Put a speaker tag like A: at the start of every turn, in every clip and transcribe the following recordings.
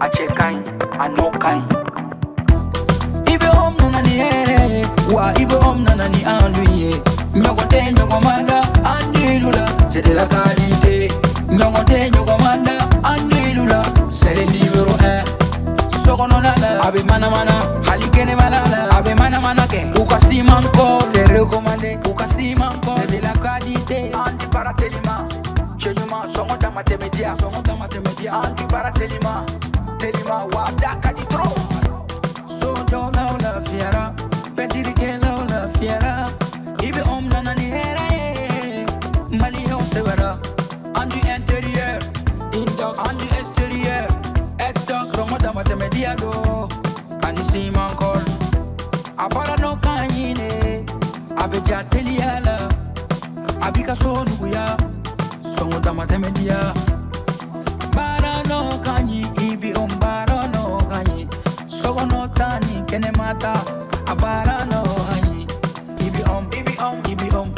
A: a cɛ ka ɲi a nɔ ka ɲi.
B: I bɛ om nana ni hɛrɛ ye wa I bɛ om nana ni an dun ye. Ɲɔgɔn tɛ ɲɔgɔn man da an dilu la c'est de la qualité. Ɲɔgɔn tɛ ɲɔgɔn man da an dilu la c'est le numéro 1. Sokɔnɔna la a bɛ manamana hali kɛnɛmana la a bɛ manamana kɛ. U ka siman kɔ c'est recommandé. U ka siman kɔ c'est de la qualité.
A: An di baara telima cɛ ɲuman sɔngɔ dama tɛmɛ diya.
B: Sɔngɔ dama tɛmɛ diya.
A: An di baara telima wa da ka di trop.
B: Sojɔlaw lafiyara pɛntirikɛlaw lafiyara I bɛ om nana ni hɛrɛ ye maliyɛnw sɛbɛra. An du intérieur indox an du extérieur extox sɔngɔ dama tɛmɛ diya do ani siman kɔl a baara n'o ka ɲi ne a bɛ ja teliya la a b'i ka so nuguya sɔngɔ dama tɛmɛ diya. Baara n'o ka ɲi I bɛ om baara n'o ka ɲi sokɔnɔ ta ni kɛnɛma ta a baara n'o ka ɲi I bɛ om I bɛ om I bɛ om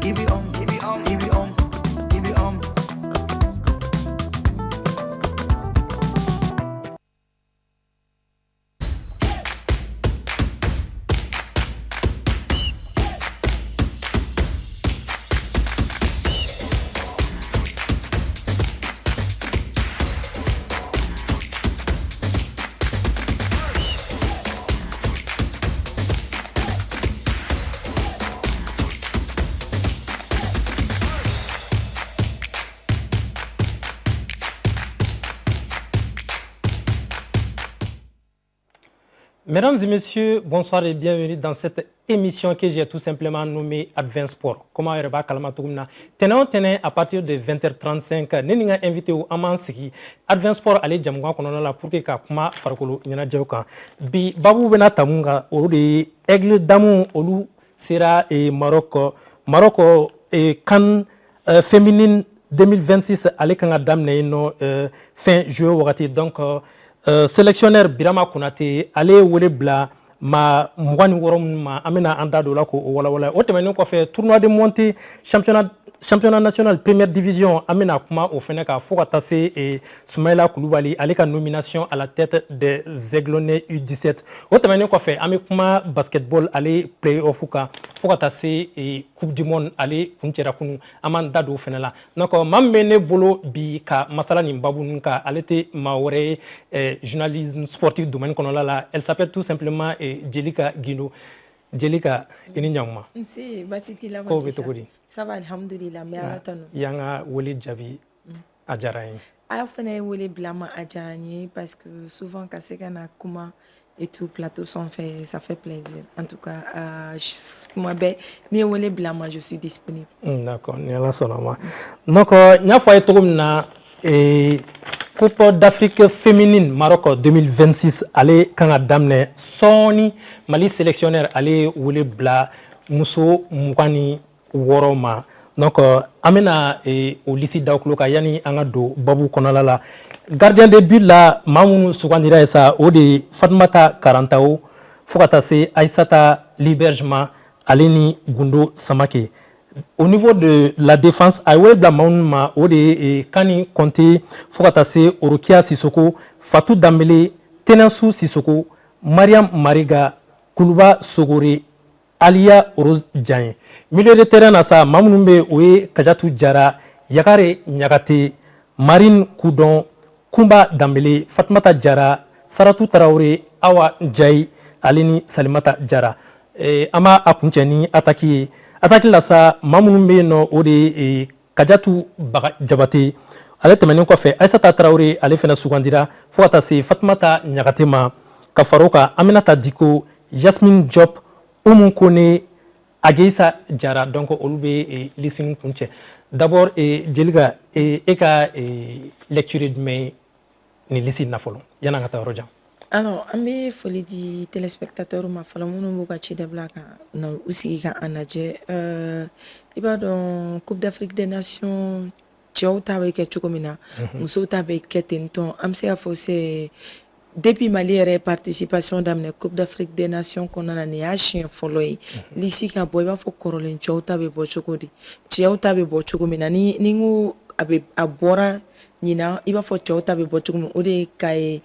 B: I bɛ om I bɛ om I bɛ om I bɛ om.
C: Mesdames et messieurs, bonsoir et bienvenue dans cette émission que j'ai tout simplement nommée Advance Sport. Comment on va calmer Tenez à partir de 20h35, nous avons invité au Amansiki Advance Sport aller Jamouan Kononala pour que Kakuma Farkolo Yana Bi Babu Bena Tamunga, Odi Aigle Damou Olu Sera et Maroc et Cannes féminine 2026 aller Kanga Damne no fin juillet wakati donc sélectionneur Birama Konate ale wele bila ma mwani worom ma amena anda do la ko wala o temene ko fait tournoi de montée championnat national première division amena kuma o fene ka fo ka tase et Soumaïla Koulibaly ale ka nomination à la tête des Aiglonnais U17 o temene ko fait ame kuma basketball ale play-off ka fo ka tase et coupe du monde ale kuncera kunu amanda do fene la donc mamene bolo bi ka masala ni babu nka ale te mawore journalisme sportif domaine konola la elle s'appelle tout simplement Jelika Guindo. Jelika ini nyangma
D: si basiti la
C: ko betogodi
D: ça va alhamdulillah mais ala tanu
C: yanga woli jabi ajarayin
D: a fana woli blama ajarani parce que souvent quand c'est kana kuma et tout plateau sont fait ça fait plaisir en tout cas moi ben ni woli blama je suis disponible
C: d'accord ni ala sonama donc nya fay togumna Coupe d'Afrique féminine Maroc 2026 allez kanga damne soni Mali sélectionneur allez wole bla muso mukani woroma donc amena au lycée Daokloka yani anga do babu konala la gardien de but la Mamoun Soukandira esa ode Fatmata Karantao fokata se Aïssata Libergement aleni Gundo Samake. Au niveau de la défense, Aïwel Blamaounma, Ode Kani Konte, Fokatase, Orokia Sissoko, Fatou Dambele, Tenansou Sissoko, Mariam Mariga, Koulouba Sogore, Alia Rose Djanye. Milieu de terrain à ça, Mamounumbe Oe Kajatou Djara, Yakare Nyagate, Marine Koudon, Kumba Dambele, Fatmata Djara, Saratou Traoré, Awa Djaï, Aleni Salimata Djara. Ama Apuncheni, attaqué. Attaque la sa Mamounumbe no ode Kajatu Jabate ale tɛmɛnen kɔfɛ Aïssata Traoré ale fana sugandira fo ka taa se Fatumata Ɲagate ma ka fara o kan Aminata Diko Yasmine Diop Umu Kone Ageisa Jara donc olu bɛ liste in kun cɛ d'abord Jelika e ka lecture jumɛn ni liste in na fɔlɔ yan'an ka taa yɔrɔ jan.
D: Alors, an bɛ foli di téléspectateurs ma fɔlɔ minnu b'u ka ci dabila ka na u sigi ka an lajɛ i b'a dɔn Coupe d'Afrique des Nations cɛw ta bɛ kɛ cogo min na musow ta bɛ kɛ ten tɔ an bɛ se ka fɔ c'est depuis Mali yɛrɛ participation daminɛ Coupe d'Afrique des Nations kɔnɔna na nin y'a siɲɛ fɔlɔ ye lisi ka bɔ i b'a fɔ kɔrɔlen cɛw ta bɛ bɔ cogo di cɛw ta bɛ bɔ cogo min na ni ko a bɔra ɲina i b'a fɔ cɛw ta bɛ bɔ cogo min o de ka ye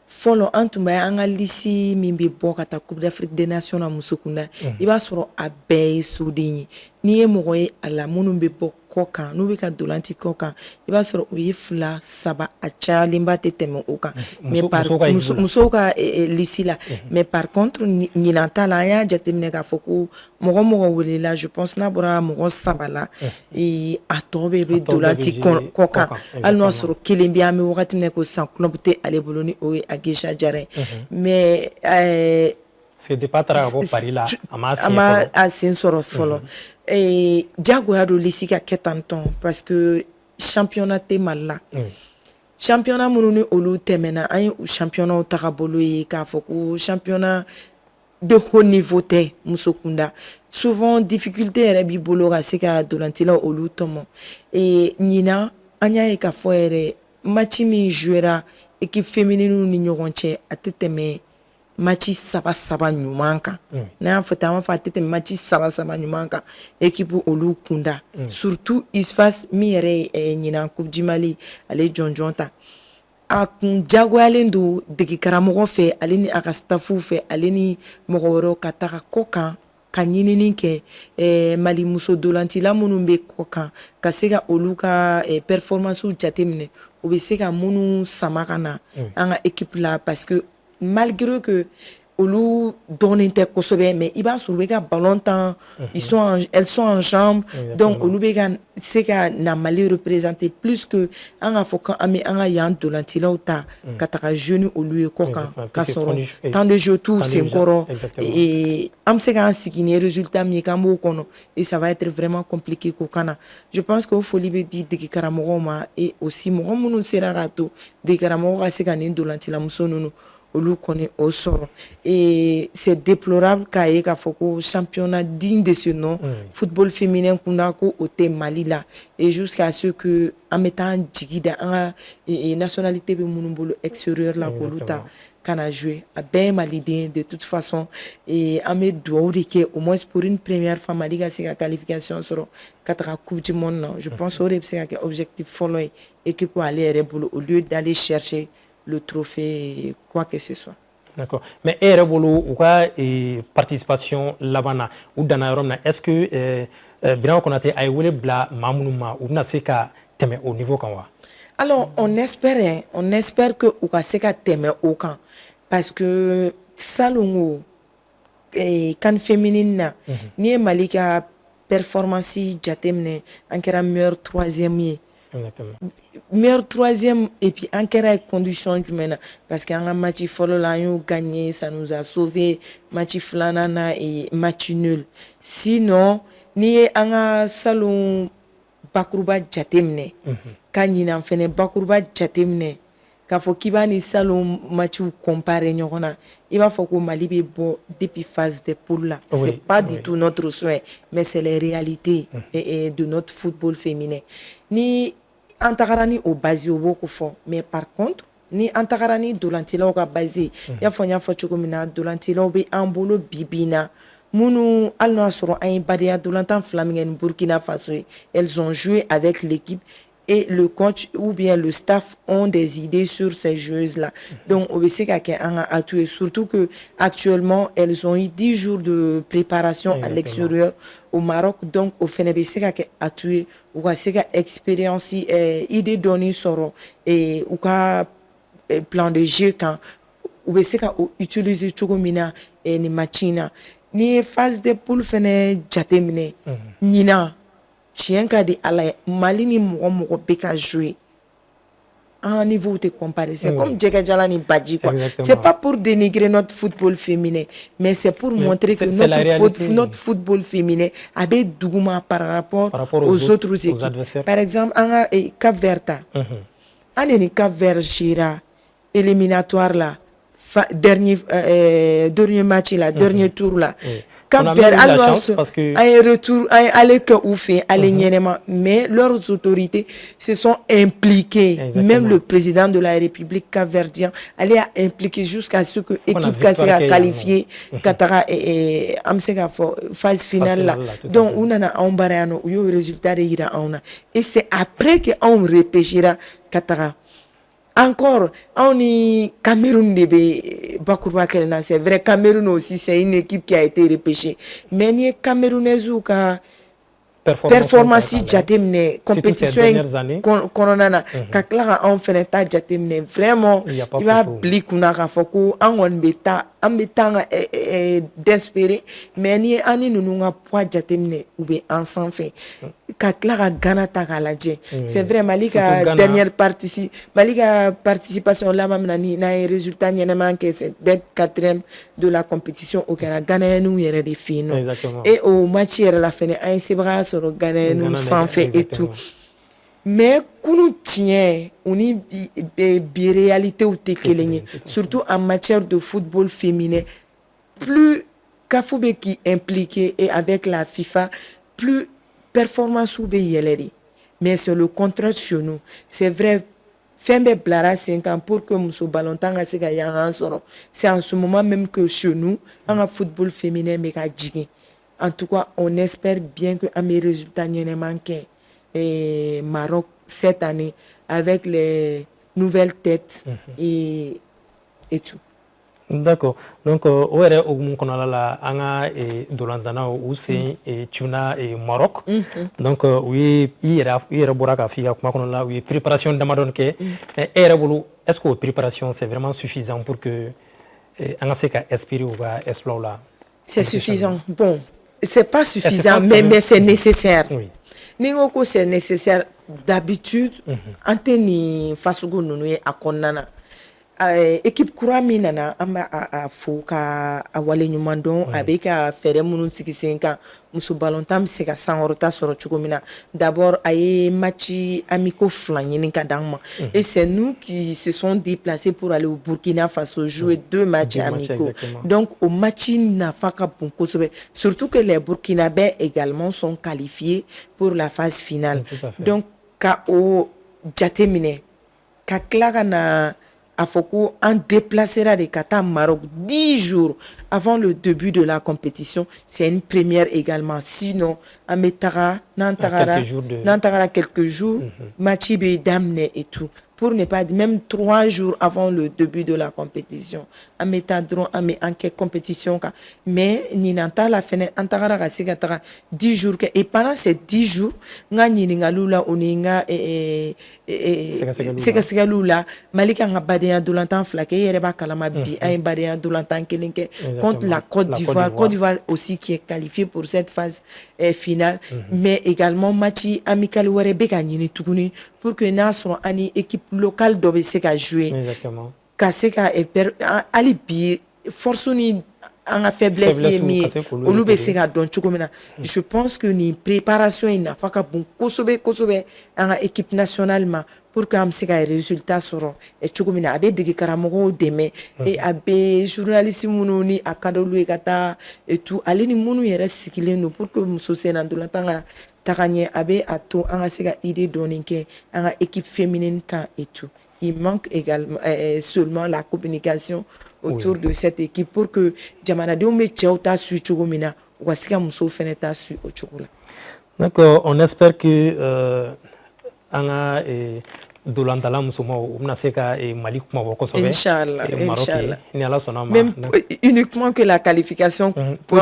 D: fɔlɔ an tun bɛ an ka lisi min bɛ bɔ ka taa Coupe d'Afrique des Nations na muso kunda i b'a sɔrɔ a bɛɛ ye soden ye n'i ye mɔgɔ ye a la minnu bɛ bɔ kɔ kan n'u bɛ ka dolanti kɔ kan i b'a sɔrɔ o ye 2 3 a cayalenba tɛ tɛmɛ o kan mais musow ka lisi la mais par contre ɲinan ta la an y'a jateminɛ k'a fɔ ko mɔgɔ welela je pense n'a bɔra mɔgɔ 3 la a tɔ bɛ dolanti kɔ kan hali n'o y'a sɔrɔ kelen bɛ an bɛ wagati min na ko san club tɛ ale bolo ni o ye Agisha Jara mais
C: c'est de pas tra ko Paris la
D: ama a sen sɔrɔ fɔlɔ jagoya do lisi ka kɛ tantɔn parce que championnat tɛ Mali la championnat minnu ni olu tɛmɛna an ye championnat taga bolo ye k'a fɔ ko championnat de haut niveau tɛ muso kunda souvent difficulté yɛrɛ b'i bolo ka se ka dolantilaw olu tɔmɔ ɲina an y'a ye k'a fɔ yɛrɛ match min jouera équipe féminine ni ɲɔgɔn cɛ a tɛ tɛmɛ match 3 ɲuman kan n'a y'a fɔ tan an b'a fɔ a tɛ tɛmɛ match 3 ɲuman kan équipe olu kunda surtout ISFAS min yɛrɛ ye ɲinan Coupe du Mali ale jɔnjɔn ta a kun jagoyalen don dege karamɔgɔ fɛ ale ni a ka staffu fɛ ale ni mɔgɔ wɛrɛw ka taga kɔ kan ka ɲinini kɛ Mali muso dolantila minnu bɛ kɔ kan ka se ka olu ka performance jateminɛ u bɛ se ka minnu sama ka na an ka équipe la parce que malgré que olu dɔnnen tɛ kosɛbɛ mais i b'a sɔrɔ u bɛ ka ballon tan elles sont en jambes donc olu bɛ ka se ka na Mali représenter plus que an ka fɔ ko an bɛ an ka yan dolantilaw ta ka taga jeu ni olu ye kɔ kan ka sɔrɔ temps de jeu t'u senkɔrɔ an bɛ se k'an sigi ni résultat min ye k'an b'o kɔnɔ et ça va être vraiment compliqué k'o kana je pense que o foli bɛ di dege karamɔgɔw ma et aussi mɔgɔ minnu sera k'a to dege karamɔgɔ ka se ka nin dolantilamuso ninnu olu kɔni o sɔrɔ et c'est déplorable k'a ye k'a fɔ ko championnat digne de ce nom football féminin kunda ko o tɛ Mali la et jusqu'à ce que an bɛ taa an jigi da an ka nationalité bɛ minnu bolo extérieur la k'olu ta ka na jouer a bɛɛ ye maliden de toute façon et an bɛ dugawu de kɛ au moins pour une première fois Mali ka se ka qualification sɔrɔ ka taga coupe du monde na je pense o de bɛ se ka kɛ objectif fɔlɔ ye équipe ale yɛrɛ bolo au lieu d'aller chercher le trophée quoi que ce soit.
C: D'accord. Mais e yɛrɛ bolo u ka participation laban na u danna yɔrɔ min na est-ce que Birama Konate a ye wele bila maa minnu ma u bɛna se ka tɛmɛ au niveau kan wa?
D: Alors on espère que u ka se ka tɛmɛ o kan parce que salongo CAN féminine na n'i ye Mali ka performance jateminɛ an kɛra meilleur 3e ye. Meilleur 3e et puis en kɛra condition jumɛn na parce que an ka match fɔlɔ la an y'o gagné ça nous a sauvé match filanan na et match nul sinon n'i ye an ka salon bakuruba jateminɛ ka ɲinan fɛnɛ bakuruba jateminɛ k'a fɔ k'i b'a ni salon matchw comparer ɲɔgɔn na i b'a fɔ ko Mali bɛ bɔ depuis phase des poules là c'est pas du tout notre souhait mais c'est les réalités de notre football féminin ni an tagara ni o base o b'o ko fɔ mais par contre ni an tagara ni dolantilaw ka base i y'a fɔ n y'a fɔ cogo min na dolantilaw bɛ an bolo bi na minnu hali n'o y'a sɔrɔ an ye badenya dolantan 2 min kɛ ni Burkina Faso ye elles ont joué avec l'équipe et le coach ou bien le staff ont des idées sur ces joueuses-là. Donc, on sait qu'elles surtout que actuellement elles ont eu 10 jours de préparation à l'extérieur au Maroc. Donc, au final, on sait qu'elles ont une expérience, idée donnée sur et ou plan de jeu quand on sait qu'utiliser Chogomina et les machines. Ni phase de poule fene jatemine nina chien ka di ala Mali ni mɔgɔ bɛ ka jouer à un niveau de comparaison comme Djeka Jala ni Badji quoi. C'est pas pour dénigrer notre football féminin mais c'est pour montrer que notre football féminin avait douguma par rapport aux autres équipes. Par exemple on a Cap Vert on est Cap Vert Gira éliminatoire là dernier match là dernier tour là Cap-Vert, alors, un retour, aller que ou fait, aller mais leurs autorités se sont impliquées. Même le président de la République cap-verdien allait impliquer jusqu'à ce que l'équipe a qualifié Qatar et Amsega phase finale là. Donc, on a un barano, où le résultat de Ira. Et c'est après qu'on repêchera Qatar. Encore, on est Cameroun de Bakourba Kelna, c'est vrai, Cameroun aussi, c'est une équipe qui a été repêchée. Mais il y a Camerounais ou performance jatemne compétition kononana ka klara on feneta jatemne vraiment il va blikuna ka foko an beta ambetanga d'espérer mais ni ani nununga poids jatemne ou be ensemble fait ka klara Ghana ta kalaje c'est vrai Malika dernière participation là même na résultat ni na que c'est d'être 4e de la compétition au Ghana nous yere des fino et au match yere la fin c'est vrai sur Ghana nous sans fait et tout mais kunu tient on est réalité ou tekelenye surtout en matière de football féminin plus Kafoube qui impliqué et avec la FIFA plus performance ou yeleri mais c'est le contraire chez nous c'est vrai Fembe Blara 5 ans pour que Mousso Ballontan a c'est en ce moment même que chez nous en football féminin mais en tout cas on espère bien que à mes résultats n'y en manqué et Maroc cette année avec les nouvelles têtes et tout.
C: D'accord. Donc au ere ogum konala la anga e dolandana ou c'est tuna et Maroc. Donc oui ira boraka fiya kuma konala oui préparation damadon ke era bolu est-ce que préparation c'est vraiment suffisant pour que anga se ka espérer ou va explorer là.
D: C'est suffisant. Bon, c'est pas suffisant mais c'est nécessaire. Oui. Ningoko c'est nécessaire d'habitude anteni fasugo nunu e akonana équipe Kourami nana amba a fouka a wale nyumandon avec a fere munu tikisenka muso ballontam se ka sanrota soro chugomina d'abord aye match amicaux flanini kadangma et c'est nous qui se sont déplacés pour aller au Burkina Faso jouer 2 matchs amicaux donc au match na faka bonko surtout que les Burkinabés également sont qualifiés pour la phase finale donc ka o jatemine ka klara na Afoko en déplacera de Qatar Maroc 10 jours avant le début de la compétition. C'est une première également. Sinon, à Metara, Nantara quelques jours, Machibe Damne et tout. Pour ne pas dire même 3 jours avant le début de la compétition. À Metadron, à Enquête compétition. Mais Ninanta la fenêtre, Antara 10 jours. Et pendant ces 10 jours, Ningalula, Oninga et Segasegalula, Malika Badeya Doulantan Flaké, Yereba Kalama Bi, un Badeya Doulantan Kelinke, contre la Côte d'Ivoire. Côte d'Ivoire aussi qui est qualifiée pour cette phase finale. Mais également, Machi Amical Warebeka Nini Tuguni, pour que Nasron Ani équipe locale doit se jouer.
C: Exactement.
D: Kaseka et alibi force ni en faiblesse mi olube seka don chukomena. Je pense que ni préparation ina faka bon kosobe en équipe nationale ma pour que am seka résultat soro et chukomena abe de karamogo deme et abe journaliste munu ni akadolu ekata et tout ali ni munu yere sikile no pour que muso senando latanga Taranye abe ato anga sega idée doninke anga équipe féminine kan et tout. Il manque également seulement la communication autour de cette équipe pour que Djamanade ome tchauta su chugomina wasika muso feneta su ochugula.
C: Donc on espère que anga Dolandala musoma umna seka Mali kuma wako sobe.
D: Inch'Allah.
C: Même
D: uniquement que la qualification pour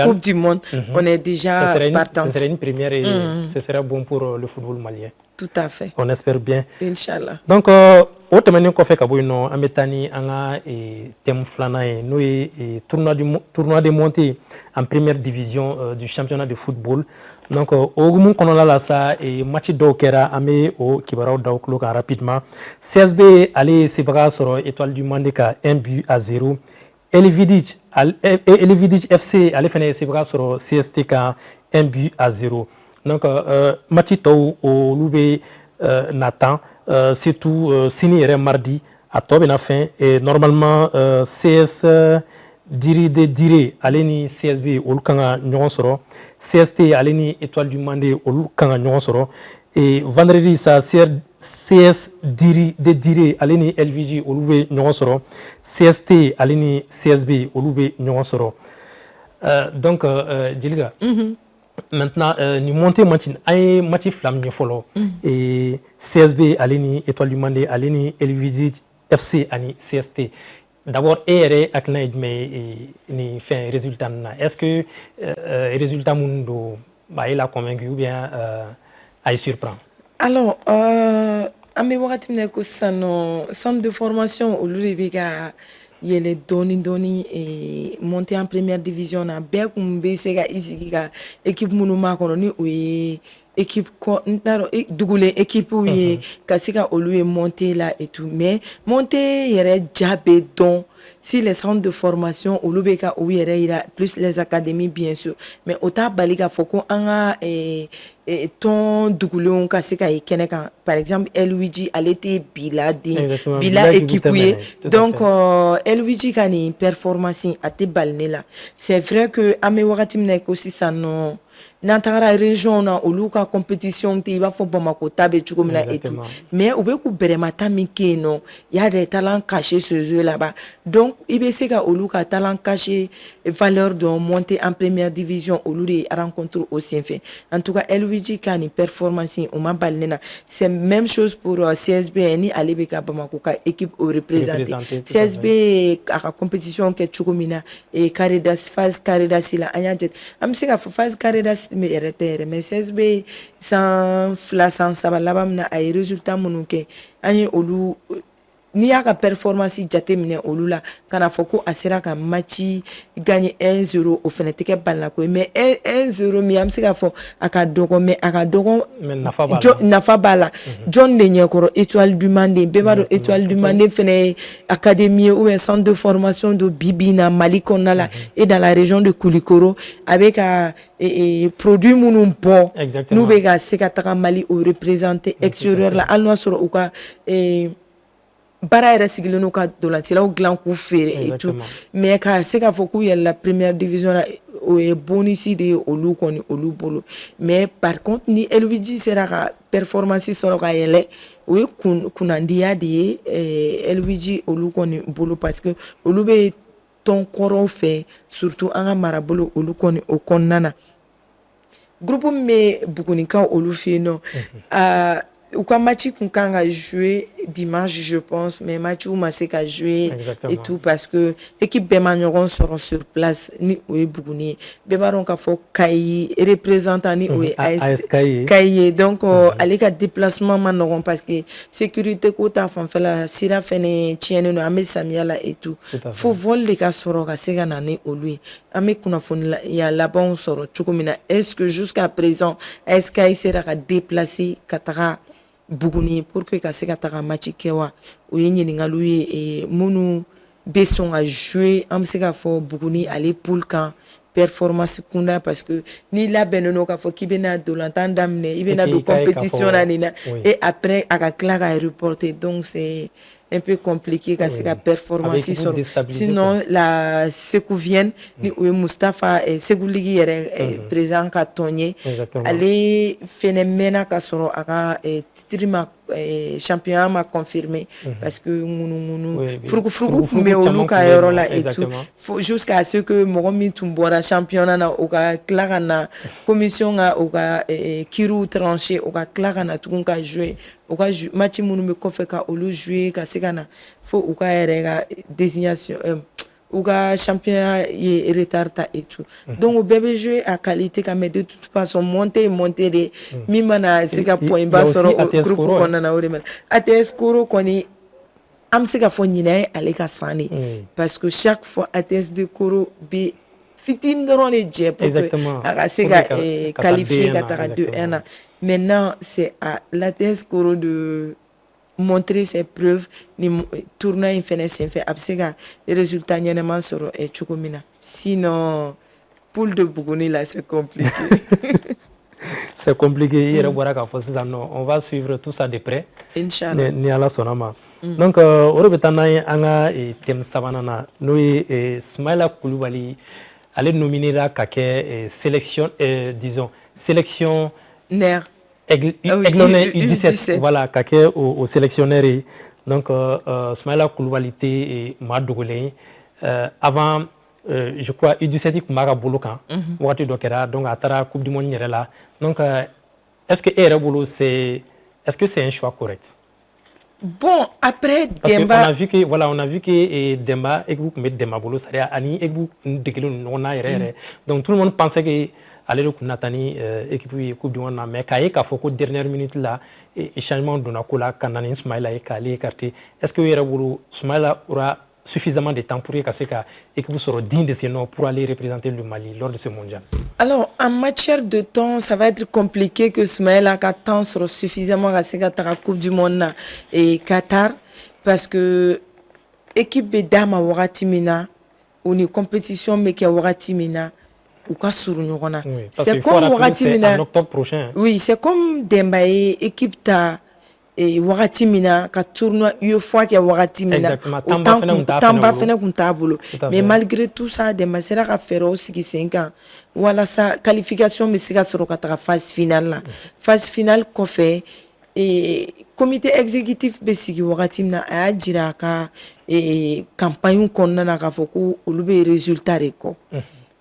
D: Coupe du Monde, on est déjà partant.
C: Ce serait une première et ce serait bon pour le football malien.
D: Tout à fait.
C: On espère bien.
D: Inch'Allah.
C: Donc, au terme ko fe kabo no ametani anga thème flana e no tournoi de montée en première division du championnat de football. Donc ogumun konola la sa et match dokera ame o kibaraw dawklo ka rapidement. CSB allait se baga sur Étoile du Mandeka 1-0. Elividic FC allait faire se baga sur CSTK 1-0. Donc match to o loube Nathan c'est tout signé mardi à Tobena fin et normalement CS Diri de Dire ale ni CSB olu kan ka ɲɔgɔn sɔrɔ. CST ale ni Étoile du Mandé olu kan ka ɲɔgɔn sɔrɔ. Et vendredi ça CS Diri de Dire ale ni LVG olu bɛ ɲɔgɔn sɔrɔ. CST ale ni CSB olu bɛ ɲɔgɔn sɔrɔ. Donc Jelika. Maintenant ni montée match an ye match fila min ye fɔlɔ. Et CSB ale ni Étoile du Mandé ale ni LVG FC ani CST. D'abord yɛrɛ hakilina ye jumɛn ye ni fɛn résultat ninnu na? Est-ce que résultat minnu don a ye la convaincu ou bien a ye surprend?
D: Alors an bɛ wagati min na ko sisan nɔ centre de formation olu de bɛ ka yɛlɛ dɔɔni monter en première division na bɛɛ kun bɛ se ka i sigi ka équipe minnu b'a kɔnɔ ni o ye équipe dugulen équipe ye ka se ka olu ye monter la et tout mais monter yɛrɛ ja bɛ dɔn si les centres de formation olu bɛ ka u yɛrɛ yira plus les académies bien sûr mais o t'a bali k'a fɔ ko an ka tɔn dugulenw ka se ka ye kɛnɛ kan par exemple LVG ale tɛ bila équipe ye donc LVG ka nin performance a tɛ bali ne la c'est vrai que an bɛ wagati min na ko sisan nɔ n'an tagara région na olu ka compétition tɛ i b'a fɔ Bamako ta bɛ cogo min na et tout mais u bɛ k'u bɛrɛmata min kɛ yen nɔ y a des talents cachés chez eux là-bas donc i bɛ se ka olu ka talent caché valeur de monter en première division olu de rencontre o senfɛ en tout cas LVG ka nin performance o ma bali ne na c'est même chose pour CSB ni ale bɛ ka Bamako ka équipe o représenter CSB a ka compétition kɛ cogo min na Caridas phase Caridas la an y'a jate an bɛ se ka fɔ phase Caridas mais yɛrɛ tɛ yɛrɛ mais CSB 102 103 laban min na a ye résultat minnu kɛ an ye olu n'i y'a ka performance jate minɛ olu la kana fɔ ko a sera ka match gagner 1-0 o fɛnɛ tɛ kɛ balila ko ye mais 1-0 min an bɛ se k'a fɔ a ka dɔgɔ mais a ka dɔgɔ nafa b'a la jɔn de ɲɛkɔrɔ Étoile du Mandé bɛɛ b'a dɔn Étoile du Mandé fɛnɛ ye académie ou bien centre de formation do bibi na Mali kɔnɔna la et dans la région de Koulikoro a bɛ ka produit minnu bɔ n'u bɛ ka se ka taga Mali o représenter extérieur la hali n'o y'a sɔrɔ u ka baara yɛrɛ sigilen n'u ka dolancilaw dilan k'u feere et tout mais ka se k'a fɔ k'u yɛlɛla première division la o ye bonus de ye olu kɔni olu bolo mais par contre ni LVG sera ka performance sɔrɔ ka yɛlɛ o ye kunnandiya de ye LVG olu kɔni bolo parce que olu bɛ tɔn kɔrɔw fɛ surtout an ka marabolo olu kɔni o kɔnɔna na groupe min bɛ Bugunikaw olu fɛ yen nɔ u ka match kun kan ka jouer dimanche je pense mais match ma se ka jouer et tout parce que équipe bɛɛ ma ɲɔgɔn sɔrɔ sur place ni o ye Buguni ye bɛɛ b'a dɔn k'a fɔ Kayi représentant ni o ye AS Kayi ye donc ale ka déplacement ma nɔgɔn parce que sécurité ko ta fanfɛla la sira fɛnɛ tiɲɛnen don an bɛ samiya la et tout fo vol de ka sɔrɔ ka se ka na ni olu ye an bɛ kunnafoniya labanw sɔrɔ cogo min na est-ce que jusqu'à présent AS Kayi sera ka déplacer ka taga Buguni pour que ka se ka taga match kɛ wa o ye ɲininkaliw ye minnu bɛ sɔn ka jouer an bɛ se k'a fɔ Buguni ale poule kan performance kunda parce que ni labɛnnen don k'a fɔ k'i bɛna dolantan daminɛ i bɛna don compétition na nin na et après a ka tila ka reporter donc c'est un peu compliqué ka se ka performance sɔrɔ sinon la Sekouvienne ni o ye Mustafa Segu Ligi yɛrɛ président ka tɔn ye ale fɛnɛ mɛnna ka sɔrɔ a ka titre ma championnat ma confirmé parce que ŋunu furukufuruku tun bɛ olu ka yɔrɔ la et tout jusqu'à ce que mɔgɔ min tun bɔra championnat na o ka tila ka na commission ka o ka kiiriw tranché o ka tila ka na tugun ka jouer o ka match minnu bɛ kɔfɛ ka olu jouer ka se ka na fo u ka yɛrɛ ka désignation u ka championnat ye retard ta et tout donc o bɛɛ bɛ jouer à qualité kan mais de toute façon monter de min mana se ka point ba sɔrɔ o groupe kɔnɔna na o de mana ATS Koro kɔni an bɛ se ka fɔ ɲinɛ ye ale ka san de parce que chaque fois ATS de Koro bɛ fitinin dɔrɔn de jɛ pour que a ka se ka qualifier ka taga 2-1 na maintenant c'est à l'ATS Koro de montrer ses preuves ni tournoi in fɛnɛ senfɛ a bɛ se ka résultat ɲɛnɛman sɔrɔ cogo min na sinon poule de Buguni là c'est compliqué.
C: C'est compliqué i yɛrɛ bɔra k'a fɔ sisan non on va suivre tout ça de près
D: Inch'Allah
C: ni Ala sɔnna ma Donc o de bɛ taa n'an ye an ka thème sabanan na n'o ye Soumaïla Coulibaly ale nominera ka kɛ sélection disons sélection Aiglonais U17 voilà ka kɛ o sélectionneur ye donc Soumaïla Coulibaly tɛ maa dogolen ye avant je crois U17 tun b'a ka bolo kan wagati dɔ kɛra donc a taara coupe du monde yɛrɛ la donc est-ce que e yɛrɛ bolo est-ce que c'est un choix correct?
D: Bon, après
C: Demba... on a vu que Demba, équipe met Demba bolo, c'est-à-dire Ani, équipe de on a donc tout le monde pensait que aller le Natani équipe coupe du monde, mais quand il y a fait dernière minute là, changement de la cola, quand on a Soumaïla est écarté, est-ce que Soumaïla aura suffisamment de temps pour que l'équipe soit digne de ses noms pour aller représenter le Mali lors de ce mondial?
D: Alors, en matière de temps, ça va être compliqué que Soumaïla ait temps sera suffisamment à la Coupe du Monde et Qatar parce que l'équipe de Dama Waratimina ou une compétition mais qui Waratimina ou quoi sur
C: c'est comme Waratimina en octobre prochain.
D: Oui, c'est comme Dembaye équipe ta et wagati mina ka tournoi une fois que wagati mina autant tamba fena kuntabolo mais malgré tout ça de masera ka faire aussi 5 ans voilà sa qualification mais c'est sur ka phase finale là phase finale ko fait et comité exécutif be sigi wagati mina a jira ka et campagne konna na ka foko ulube résultat reko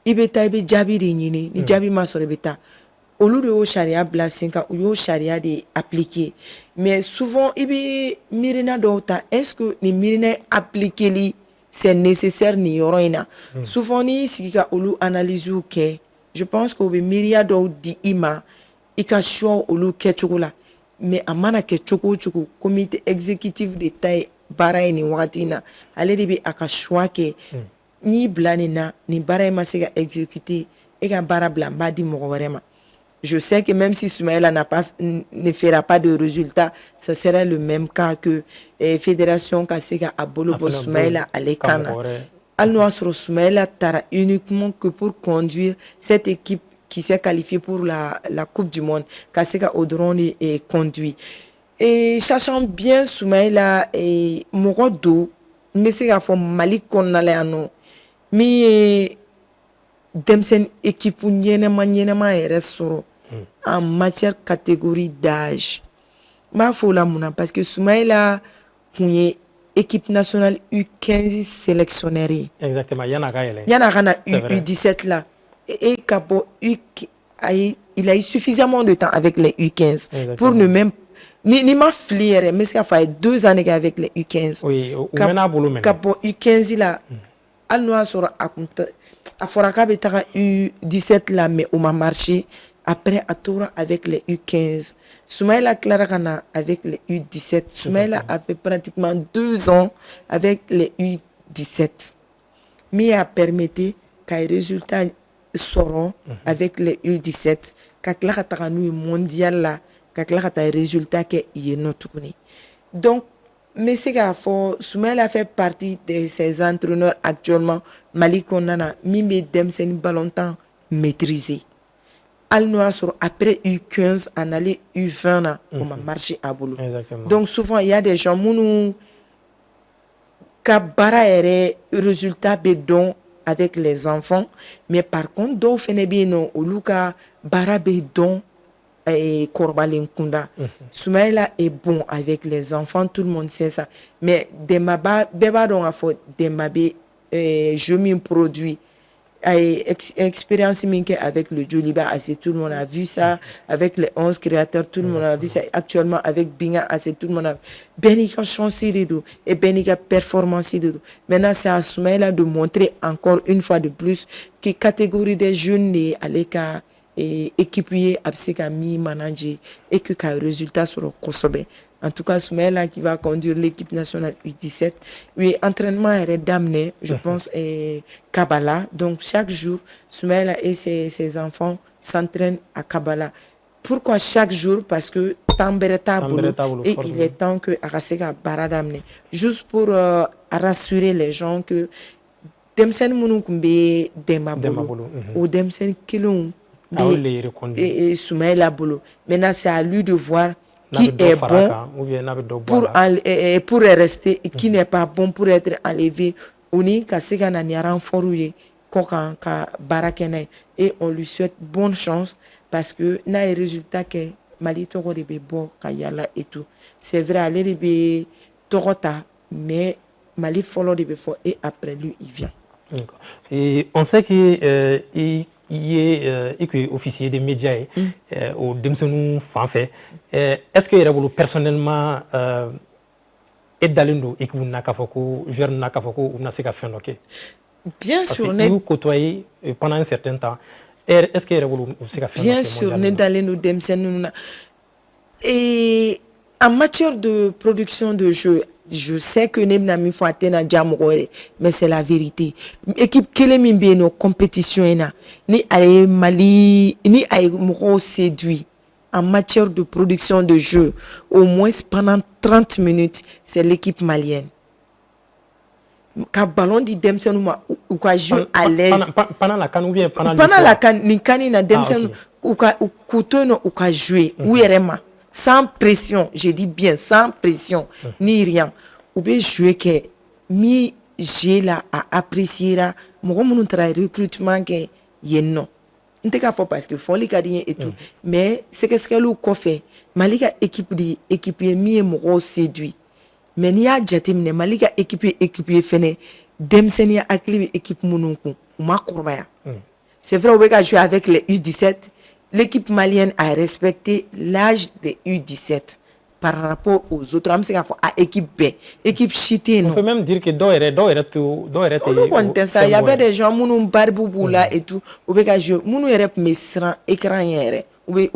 D: ibeta ibe jabiri nyini ni jabi masore beta olu de yo charia bla 5 ans ou yo charia de appliquer mais souvent ibi mirina dota est-ce que ni mirina appliquer li c'est nécessaire ni yoroina souvent ni sikika olu analyse ou ke je pense que be miria do di ima ika show olu ke chukula mais amana ke chuku comité exécutif de taille bara ni watina ale de bi aka choix ke ni blanina ni bara ma se ga exécuter e ga bara bla mbadi mo vraiment. Je sais que même si Soumaïla ne fera pas de résultat, ça sera le même cas que Fédération Kasega à Bolobo Soumaïla à l'Ekana. Al-Noasro Soumaïla tara uniquement que pour conduire cette équipe qui s'est qualifiée pour la Coupe du Monde. Kasega Odron est conduit. Et sachant bien Soumaïla et Morodo, mais c'est à fond Malik qu'on allait à nous. Mais Demsen équipe n'yénema et soro en matière catégorie d'âge. Ma fola mouna parce que Soumaïla pour équipe nationale U15 sélectionnée.
C: Exactement, yana
D: kana U17 là et Kabo il a eu suffisamment de temps avec les U15 exactement. Pour ne même ni ma flière mais ça fait 2 années avec les U15.
C: Oui,
D: Kabo U15 là al noa soro akunta a foraka betaka U17 là mais on m'a marché après à tour avec les U15. Soumaïla Clara Kana avec les U17. Soumaïla a fait pratiquement 2 ans avec les U17. Mais a permis que les résultats seront avec les U17. Quand Clara Taranou mondial là, quand Clara Taranou résultats qui est notre. Donc, mais c'est qu'à fond, Soumaïla fait partie de ces entraîneurs actuellement. Mali Konana, Mimi Demsen Ballontan maîtrisé. Al Noasro après U15 en aller U20 on m'a marché à boulot. Donc souvent il y a des gens mounou kabara ere résultat bedon avec les enfants mais par contre do fenebino oluka bara bedon et korbalin kunda. Soumaïla est bon avec les enfants, tout le monde sait ça. Mais Demaba beba don a faut Demabe je m'y produit expérience avec le Joliba, tout le monde a vu ça, avec les 11 créateurs, tout le monde a vu ça, actuellement avec Binga, tout le monde a vu. Benika chancé de tout et Benika performance de tout. Maintenant, c'est à Soumaïla de montrer encore une fois de plus que catégorie des jeunes à l'écart et équipier Abseka mi manager et que le résultat sera Kosobe. En tout cas, Soumaïla qui va conduire l'équipe nationale U17. Oui, entraînement est d'amener, je pense, et Kabbalah. Donc, chaque jour, Soumaïla et ses enfants s'entraînent à Kabbalah. Pourquoi chaque jour? Parce que Tambereta boulot et il est temps que Araseka Bara d'amener. Juste pour rassurer les gens que Demsen Mounoukmbe Demabolo ou Demsen Kilon et Soumaïla Bolo. Maintenant, c'est à lui de voir qui est bon pour rester et qui n'est pas bon pour être enlevé. Oni kasika na ni renfort kokan ka barakene et on lui souhaite bonne chance parce que na les résultats que Mali toko de bon kayala et tout. C'est vrai aller de torota mais Mali follow de fort et après lui il vient.
C: Et on sait que il est officier des médias au Demsenou Fanfé. Est-ce qu'il y a personnellement et d'alendo et que vous n'avez pas fait joueur n'a pas fait ou n'a pas fait ok.
D: Bien sûr,
C: nous côtoyer pendant un certain temps. Est-ce qu'il y a
D: bien sûr, nous d'alendo Demsenou et en matière de production de jeux. Je sais que nous n'avons pas fait mais c'est la vérité. L'équipe qui est nos compétitions, ni à Mali, ni à Moro séduit en matière de production de jeux. Au moins pendant 30 minutes, c'est l'équipe malienne. Quand ballon dit Demsen ou quoi joue à l'aise.
C: Pendant la canne ou bien pendant
D: la canne, ni canne na Demsen ou quoi couteau ou quoi jouer. Ou vraiment. Sans pression, je dis bien sans pression, ni rien. Ou bien jouer que mi j'ai là à apprécier là, mon mon travail recrutement que non. On te fait parce que faut les cadrer et tout. Mais c'est qu'est-ce que le fait Malika équipier mi et mon séduit. Mais ni a jatim Malika équipier fene demseni a akli équipe mononku ma courba. C'est vrai on va jouer avec les U17. L'équipe malienne a respecté l'âge des U17 par rapport aux autres. On équipe B, équipe chité.
C: On peut même dire que
D: il y avait des gens qui ont barbou là et tout. Ou bien jouer, mounou erep mesran écran yere. Ou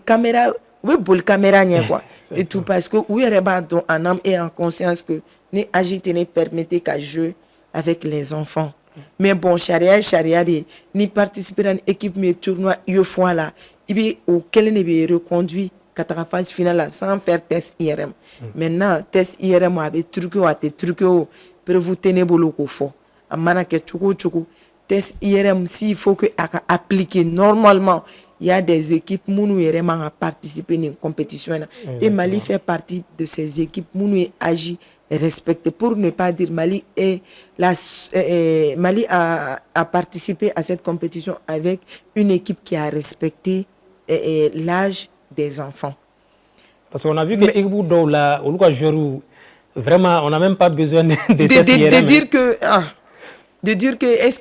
D: caméra, ou bol caméra quoi. Et tout parce que ou erep en âme et en conscience que ne agiter ne permettait qu'à jouer avec les enfants. Mais bon, charia, ni participer à une équipe mais tournoi une fois là, il est auquel ne be reconduit qu'à la phase finale là, sans faire test IRM. Maintenant, test IRM avec truc pour vous tenir bolo au fond. À mana que chuku test IRM s'il faut que appliquer normalement. Il y a des équipes mounou IRM à participer à une compétition et Mali fait partie de ces équipes mounou agit respecté pour ne pas dire Mali Mali a participé à cette compétition avec une équipe qui a respecté l'âge des enfants.
C: Parce qu'on a vu que Igbo là vraiment on n'a même pas besoin
D: de dire que est-ce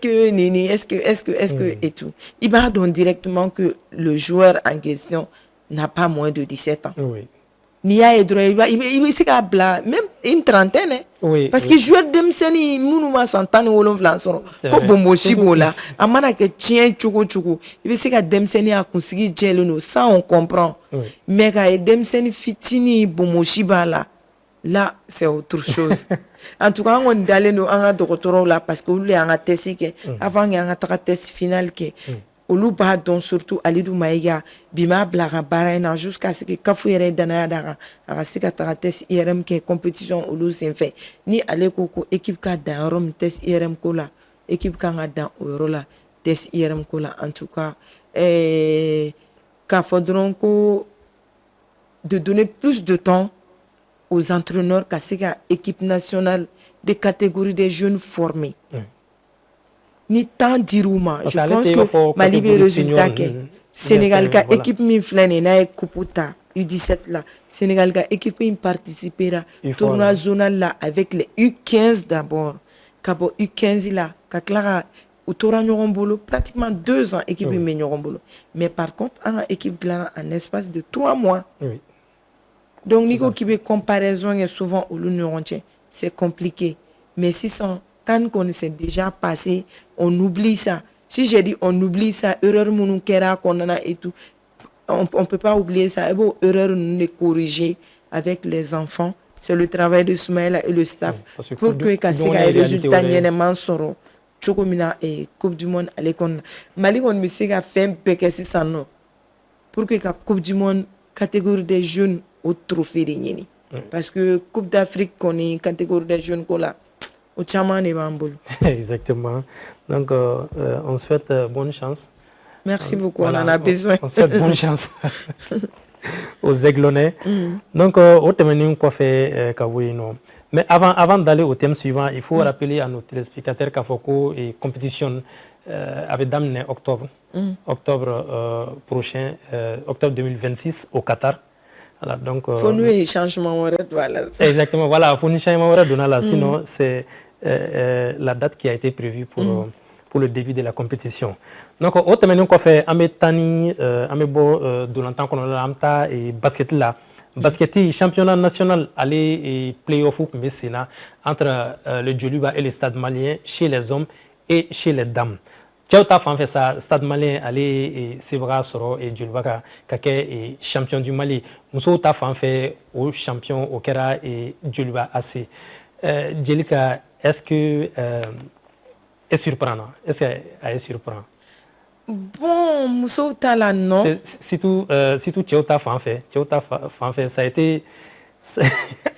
D: que et tout. Il va donc directement que le joueur en question n'a pas moins de 17 ans.
C: Oui.
D: Ni a il se kabla même une trentaine
C: oui,
D: parce que joueur demseni munuma santane wolonfla soro ko bombo shibola amana ke tien chuku il se ka demseni a kunsigi jeleno ça on comprend mais ka demseni fitini bombo shibala là c'est autre chose. En tout cas on d'aller no anga docteur là parce que lui anga test que avant il anga test final que olu b'a dɔn surtout Alidou Maïga bima blaga bara na jusqu'à ce que kafu yɛrɛ danaya daga a ka se ka taga test IRM kɛ compétition olu senfɛ ni ale ko équipe ka dan yɔrɔ min test IRM ko la équipe kan ka dan o yɔrɔ la test IRM ko la en tout cas k'a fɔ dɔrɔn ko de donner plus de temps aux entraîneurs ka se ka équipe nationale de catégorie des jeunes formés. Ni tant diruma je pense que Mali be résultat que Sénégal ka équipe min flane na couputa U17 là Sénégal ka équipe in participera tournoi zonal là avec les U15 d'abord kabo U15 là ka klara utora ɲɔgɔn bolo pratiquement 2 ans équipe in be ɲɔgɔn bolo mais par contre an ka équipe dilanna en espace de 3 mois. Donc niko qui be comparaison est souvent au ɲɔgɔn cɛ c'est compliqué mais si sans quand on s'est déjà passé, on oublie ça. Si j'ai dit on oublie ça, erreur mounou kera konana et tout, on peut pas oublier ça. Et bon, erreur nous les corriger avec les enfants. C'est le travail de Soumaïla et le staff pour que Kassika ait résultat n'yénément soro. Chokomina et Coupe du Monde à l'école. Mali on me sait a fait un peu que c'est ça non. Pour que la Coupe du Monde catégorie des jeunes au trophée de Nyeni. Parce que Coupe d'Afrique qu'on est catégorie des jeunes qu'on a.
C: Exactement. Donc, on souhaite bonne chance.
D: Merci beaucoup, voilà, on en a besoin.
C: On souhaite bonne chance. aux Aiglonnais. Donc, au terme, quoi fait non. Mais avant d'aller au thème suivant, il faut rappeler à nos téléspectateurs qu'Afoko et compétition avec Damne octobre prochain, octobre 2026 au Qatar. Voilà, donc,
D: faut nous un changement. Voilà.
C: Exactement, voilà, faut nous changement. Sinon, c'est la date qui a été prévue pour le début de la compétition. Donc, au terme, nous fait Ametani, Amebo, de l'entente qu'on a et basket là. Basket championnat national aller et play-off entre le Djoliba et le Stade Malien chez les hommes et chez les dames. Tchauta fan fait ça, Stade Malien aller et Sibra Soro et Djoliba Kake et champion du Mali. Mousso ta fan fait au champion au Kera et Djoliba AC. Djelika, est-ce que est surprenant? Est-ce qu'elle est surprenant?
D: Bon, Mousso Tala, non.
C: Si tout Tchauta fan fait, ça a été.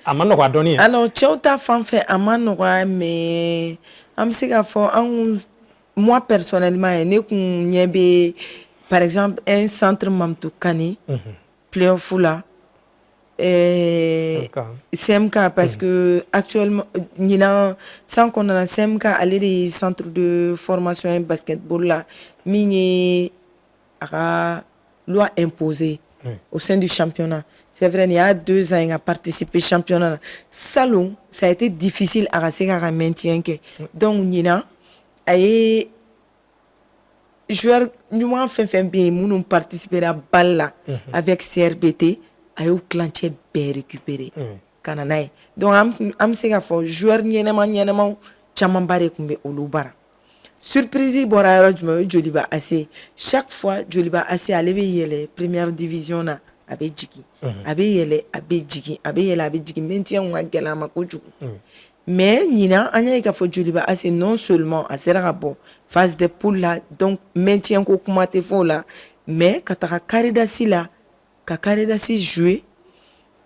D: Alors, Tchauta fan fait Amanoa, mais moi personnellement, par exemple, un centre Mamtoukani, playoff là. CMK parce que actuellement sans qu'on a CMK aller des centres de formation et basketball là mini a loi imposée au sein du championnat. C'est vrai, il y a 2 ans il a participé au championnat salon, ça a été difficile à rester à maintien que donc nina ay joueur nous en fait bien nous participer à balle là avec CRBT a eu clanché bien récupéré kananaye donc am se ka fo joueur ñenema chaman bare kumbe olubara surprise bora yoro juma Djoliba AC chaque fois Djoliba AC allait yele première division na abe jigi abe yele abe jigi maintien wa gela ma ko jugu mais ñina anya ka fo Djoliba AC non seulement a sera bon phase de poule là donc maintien ko kuma te fo là mais kataka karidasi là ka karidasi jouer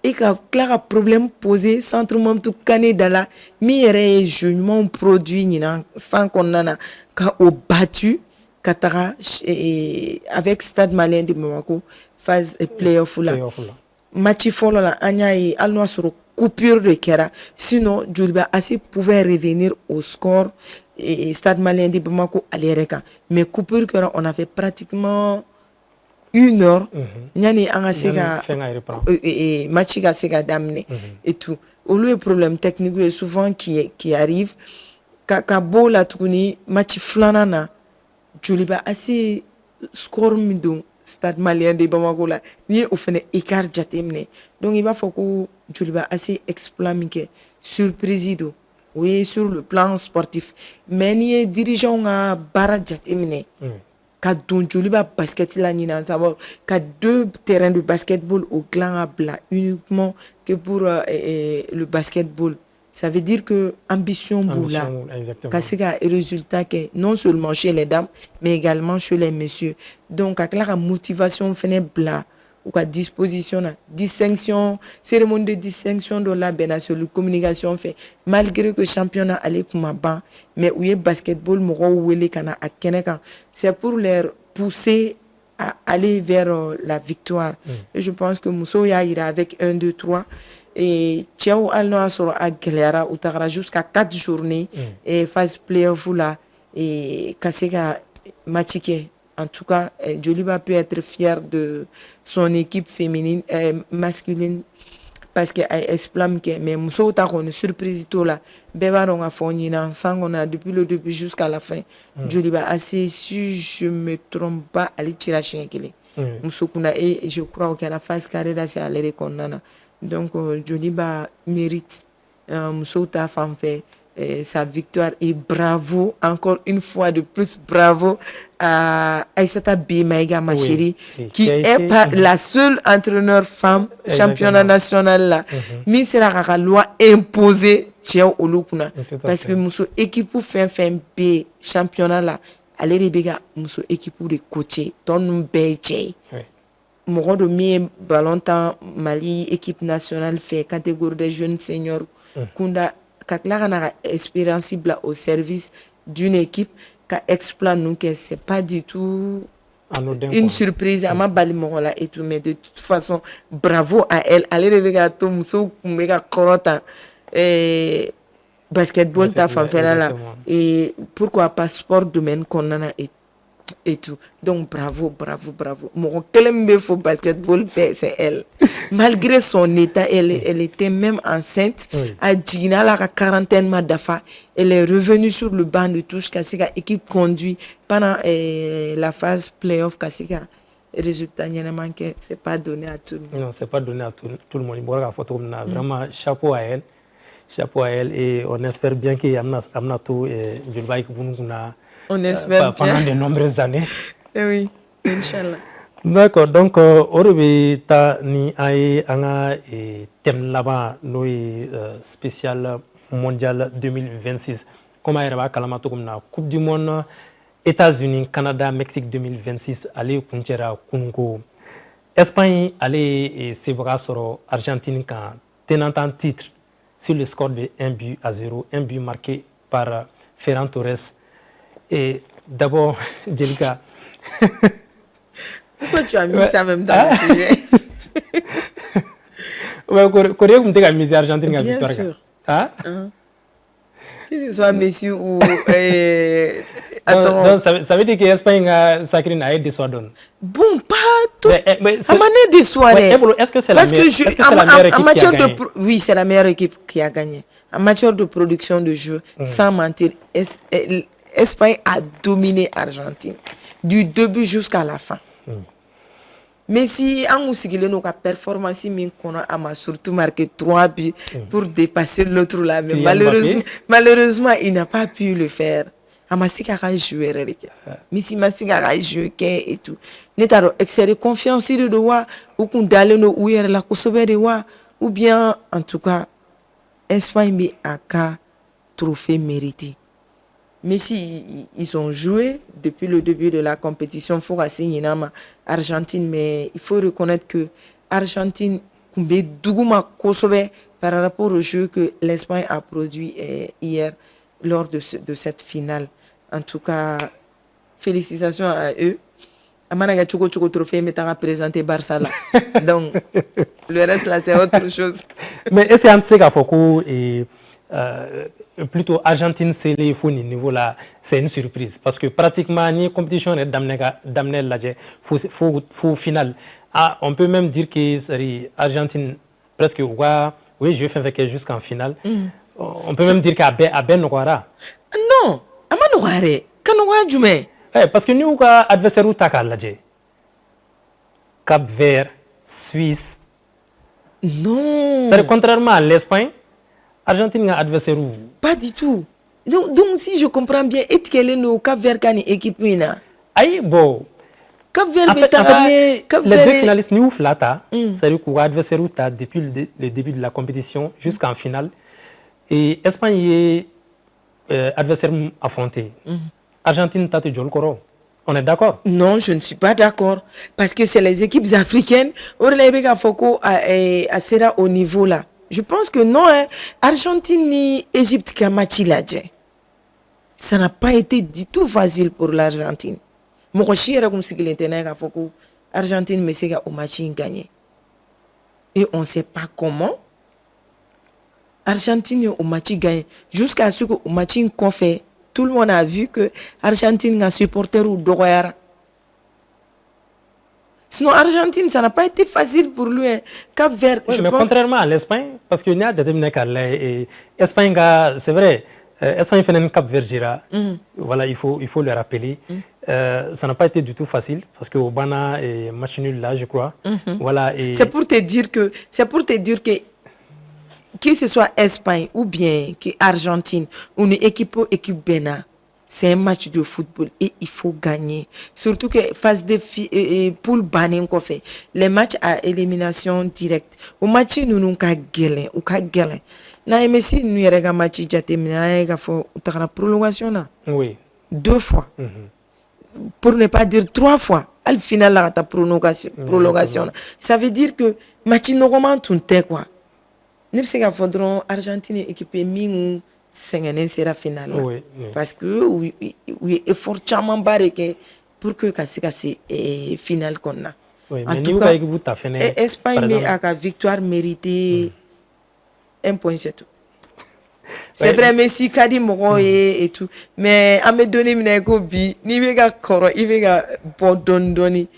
D: et ka clara problème posé centre Mamtou Kane dala mi yere jeunement produit ñina sans qu'on nana ka au battu katara avec Stade Malien de Bamako phase playoff là match folo la anya yi alno sur coupure de Kera sinon Djoliba AC pouvait revenir au score et Stade Malien de Bamako allait mais coupure Kera on a fait pratiquement 1 heure ñani anga sega match ga sega damné et tout au lieu problème technique est souvent qui arrive ka bola tukuni match flanana Djoliba AC score midon Stade Malien de Bamako la ni au fene écart jatemne donc il va faut que Djoliba AC exploite surprise do oui sur le plan sportif mais ni dirigeant a bara jatemne ka don Djoliba basket la ñina savoir ka 2 terrains de basketball au clan à blanc uniquement que pour le basketball ça veut dire que ambition boula ka siga résultat que non seulement chez les dames mais également chez les messieurs donc avec la motivation fene bla ou ka disposition na distinction cérémonie de distinction de la benation communication fait malgré que championnat allait kuma ban mais où est basketball mo wele kana akeneka c'est pour les pousser à aller vers la victoire et je pense que Mousso ya ira avec 1 2 3 et Tchao Alno soro a Galera utara jusqu'à 4 journées et phase playoff là et kaseka matchike. En tout cas, Djoliba peut être fier de son équipe féminine, masculine, parce qu'elle explame que mais Mousso ta une surprise tout là, Bevaron a fourni ensemble on a depuis le début jusqu'à la fin. Djoliba assez si je me trompe pas aller tirer chien qu'il Mousso kuna et je crois que la phase carré là c'est aller qu'on donc Djoliba mérite Mousso ta femme fait sa victoire et bravo encore une fois de plus bravo à Aïssata Bimaïga ma chérie qui est pas la seule entraîneur femme championnat national là mais c'est la loi imposée chez Olukuna parce que Mousso équipe pour faire B championnat là aller Rebecca Mousso équipe pour les coacher ton béché mon de mi ballon temps Mali équipe nationale fait catégorie des jeunes seniors Kunda kakla na expérience au service d'une équipe ka exploit nous que c'est pas du tout une surprise à ma balimora et tout, mais de toute façon, bravo à elle. Allez, regarder tout, so, méga corota. Et basketball, ta femme fait là. Et pourquoi pas sport domaine qu'on en a et tout. Donc, bravo. Mon kelembe faut basketball, c'est elle. Malgré son état, elle était même enceinte. Oui. À Gina, la quarantaine Madafa, elle est revenue sur le banc de touche. Kassika, équipe conduit pendant la phase playoff. Kassika, résultat, c'est pas donné à tout le monde.
C: Non, c'est pas donné à tout le monde. Vraiment, chapeau à elle. Et on espère bien qu'il y a tout et je vais
D: on espère
C: pendant de nombreuses années.
D: Oui, Inch'Allah.
C: D'accord, donc aujourd'hui ta ni ay anga thème là-bas spécial mondial 2026. Comment elle va kalamato comme na Coupe du monde États-Unis, Canada, Mexique 2026 aller kunchera kunko. Espagne aller sevra sur Argentine quand tenant en titre sur le score de 1-0, un but marqué par Ferran Torres. Et d'abord, Jelika.
D: Pourquoi tu as mis ça même dans le sujet?
C: Corée, vous avez mis Argentine à
D: victoire. Bien sûr. Que ce soit Messi ou.
C: Attends. Ça veut dire que l'Espagne a sacré une aide de soirée.
D: Bon, pas tout. À manière de soirée.
C: Est-ce que c'est la meilleure équipe? En matière de.
D: Oui, c'est la meilleure équipe qui a gagné. En matière de production de jeu, sans mentir, Espagne a dominé Argentine du début jusqu'à la fin. Mais si on a performance, on a surtout marqué 3 buts pour dépasser l'autre là. Mais malheureusement, il n'a pas pu le faire. Amasika a joué, Messi a joué et tout. Netaro excès confiance de droit ou qu'on d'aller no ou la Kosovo de wa ou bien en tout cas Espagne a un trophée mérité. Messi, ils ont joué depuis le début de la compétition. Faut assigner Argentine, mais il faut reconnaître que Argentine kumbe duguma Kosovo par rapport au jeu que l'Espagne a produit hier lors de cette finale. En tout cas, félicitations à eux. Amanaga Choko Trophée m'étant présenté Barça là. Donc, le reste là, c'est autre chose.
C: Mais est-ce que c'est Foko et plutôt Argentine, c'est les faux niveau là, c'est une surprise. Parce que pratiquement, ni compétition est d'amener là, faut final. Ah, on peut même dire que Argentine, presque, oui, je fais avec jusqu'en finale. On peut même dire qu'à Ben Noguara.
D: Non, à Manoguare, quand Jume.
C: Parce que nous, adversaire ou Takalajé, Cap Vert, Suisse.
D: Non.
C: Contrairement à l'Espagne, Argentine a adversaire ou.
D: Pas du tout. Donc si je comprends bien, est-ce qu'elle est no Cap Vert qui est équipe
C: Aïe, bon.
D: Cap Vert,
C: les deux finalistes, nous, Flata, c'est-à-dire qu'on a adversaire ou depuis le début de la compétition jusqu'en finale. Et Espagne est adversaire affronté. Argentine, Tati Jolkoro. On est d'accord?
D: Non, je ne suis pas d'accord. Parce que c'est les équipes africaines. Orlebega Foko sera au niveau là. Je pense que non. Argentine ni Égypte qui a matché là. Ça n'a pas été du tout facile pour l'Argentine. Mon chien comme si il était Foko. Argentine mais c'est au match gagné. Et on ne sait pas comment. Argentine au match gagné. Jusqu'à ce qu'au match qu'on fait, tout le monde a vu que Argentine a supporter ou Dogoyara. Sinon, Argentine, ça n'a pas été facile pour lui. Cap Vert,
C: oui, mais contrairement à l'Espagne, parce qu'il y a des l'Espagne, c'est vrai, l'Espagne fait un Cap Vert. Voilà, il faut le rappeler. Ça n'a pas été du tout facile, parce que Obana est match nul là, je crois. Voilà,
D: c'est pour te dire que ce soit Espagne ou bien que Argentine ou une équipe Bénin, c'est un match de football et il faut gagner. Surtout que phase de poule banning qu'on fait, les matchs à élimination directe. Au match nous nous gagner ou gagner. Na Messi nous y a match jatemina il faut une prolongation là.
C: Oui.
D: 2 fois. Pour ne pas dire 3 fois. Al final là ta prolongation. Ça veut dire que match normalement tout est quoi. Ne sais pas faudront Argentine équipée mingu sengene sera finale.
C: Oui.
D: Parce que oui effort chama bareke pour que ka se finale qu'on a.
C: Oui,
D: En
C: mais
D: tout
C: nous,
D: cas,
C: vous t'as fait
D: Espagne mais à la victoire méritée un point c'est tout. C'est vrai, Messi kadi mogo et tout, mais à me donner mina ko bi ni be ga koro i be ga bo don doni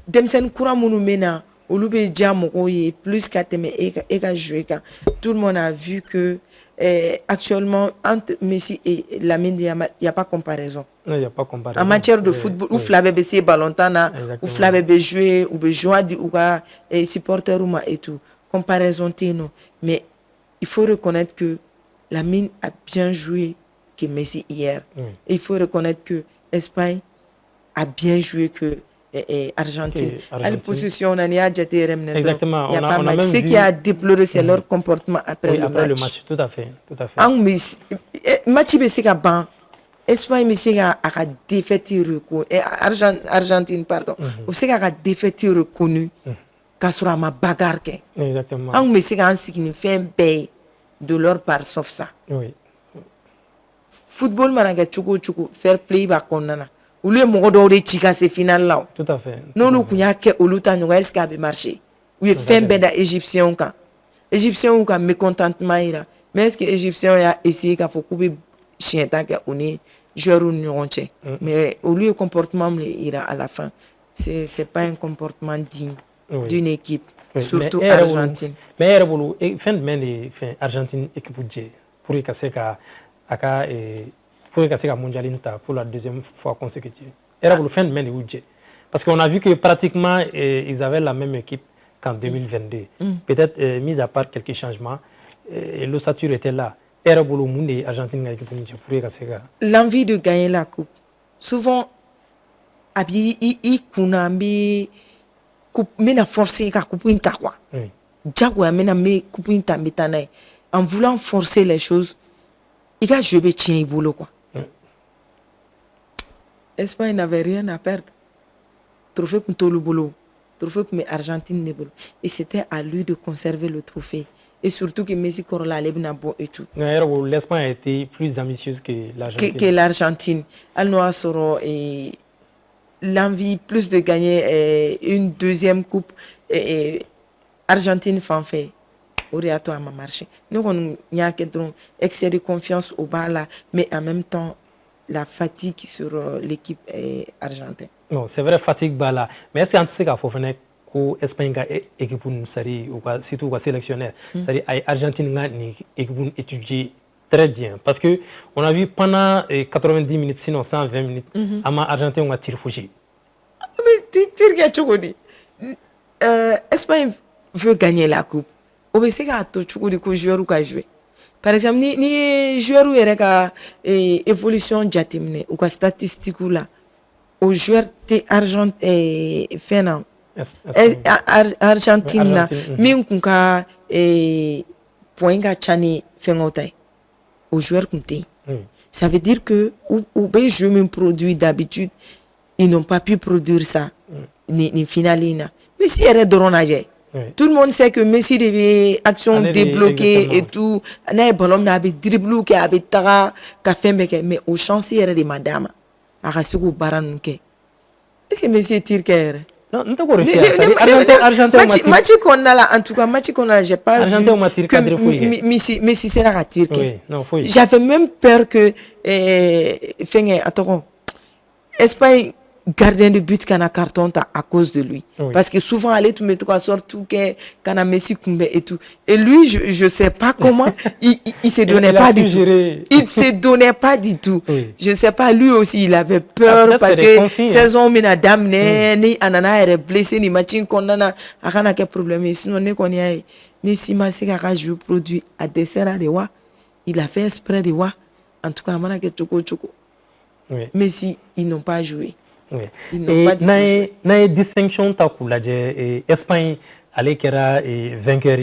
D: demsen kura munu mena olu be ja mogo ye plus ka teme e ka jouer kan. Tout le monde a vu que actuellement entre Messi et Lamine Yamal il y a pas comparaison.
C: Non, il y a pas comparaison.
D: En matière de football, ou flabe be se ballon-tana, ou flabe be jouer ou be jouer ou ga supporter ou et tout. Comparaison non, mais il faut reconnaître que Lamine a bien joué que Messi hier. Et il faut reconnaître que l'Espagne a bien joué que Argentine. À la possession, on a
C: exactement.
D: Il y a pas match. Ce qui a déploré, c'est leur comportement après le match.
C: Tout à fait.
D: Match, c'est ban. Espagne, c'est a défaite reconnue. Argentine, pardon. C'est a défaite reconnue. Kasura ma bagarre.
C: Exactement.
D: Mais c'est un signifie paye de leur part sauf ça.
C: Oui.
D: Football managa chuku fair play ba konnana. Olu e mogo do de chika se final là.
C: Tout à fait.
D: Non lu kunya ke olu ta nyoga est-ce qu'a marché. Oui fin benda égyptien kan. Égyptien ou kan mécontentement ira. Mais est-ce que égyptien a essayé ka fokubi chien ta ke oni joueur union tché. Mais au lieu comportement ira à la fin. C'est pas un comportement digne d'une équipe. Oui, surtout Argentine.
C: Mais fin de Argentine équipe pour que c'est pour mondialinta pour la deuxième fois consécutive. Fin de parce qu'on a vu que pratiquement ils avaient la même équipe qu'en 2022. Peut-être mis à part quelques changements, l'ossature était là.
D: L'envie de gagner la coupe. Souvent, il kunambi mena forcer ka kupinta quoi. Jago mena me kupinta metana. En voulant forcer les choses, il a joué tien il boulot quoi. Espagne n'avait rien à perdre. Trophée contre le boulot. Trophée pour Argentine ne boulot. Et c'était à lui de conserver le trophée. Et surtout que Messi Corolla allait bien bon et tout.
C: L'Espagne a été plus ambitieuse que l'Argentine.
D: Que l'Argentine. Elle nous a sorti l'envie plus de gagner une deuxième coupe Argentine fan fait Oriato a marché nous on y a que donc excès de confiance au bas là mais en même temps la fatigue sur l'équipe argentine.
C: Non c'est vrai fatigue bas là mais est-ce qu'on sait qu'il faut faire que Espagne a équipe une série ou quoi surtout quoi sélectionnaire c'est Argentine a une équipe étudiée très bien parce que on a vu pendant 90 minutes sinon 120 minutes ama Argentine on a tiré fouché.
D: Mais tir que Espagne veut gagner la coupe. On sait que joueur ou jouer. Par exemple ni joueur ou ka évolution jatimne ou ka statistique là au joueur te Argentine Argentine na min kunka point ga chani fengotai aux joueurs comptés. Ça veut dire que ou ben je me produis d'habitude ils n'ont pas pu produire ça ni finalina. Mais si elle est dronage. Tout le monde sait que Messi devait action débloquée et tout. Na ballon na be dribble ke abi taga ka fembeke mais au chance elle de madame a rasugo baranke. Est-ce que Messi tire que
C: non, non te
D: match qu'on a là, en tout cas, match qu'on a, j'ai pas vu que Messi sera à tirer. J'avais même peur que, attends, Espagne gardien de but qu'on a carton à cause de lui. Parce que souvent, aller tout mettre sorte tout qu'on a Messi et tout. Et lui, je sais pas comment, il se donnait pas du tout. Il se donnait pas du tout. Je sais pas, lui aussi, il avait peur parce que saison minadam ni anana est blessé ni match qu'on a quel problème. Sinon, on est qu'on y a Messi Massi a joué produit à dessert de wa. Il a fait exprès de wa. En tout cas, mana que choco. Messi, ils n'ont pas joué.
C: Oui. Et na distinction ta koulaje Espagne allait kera vainqueur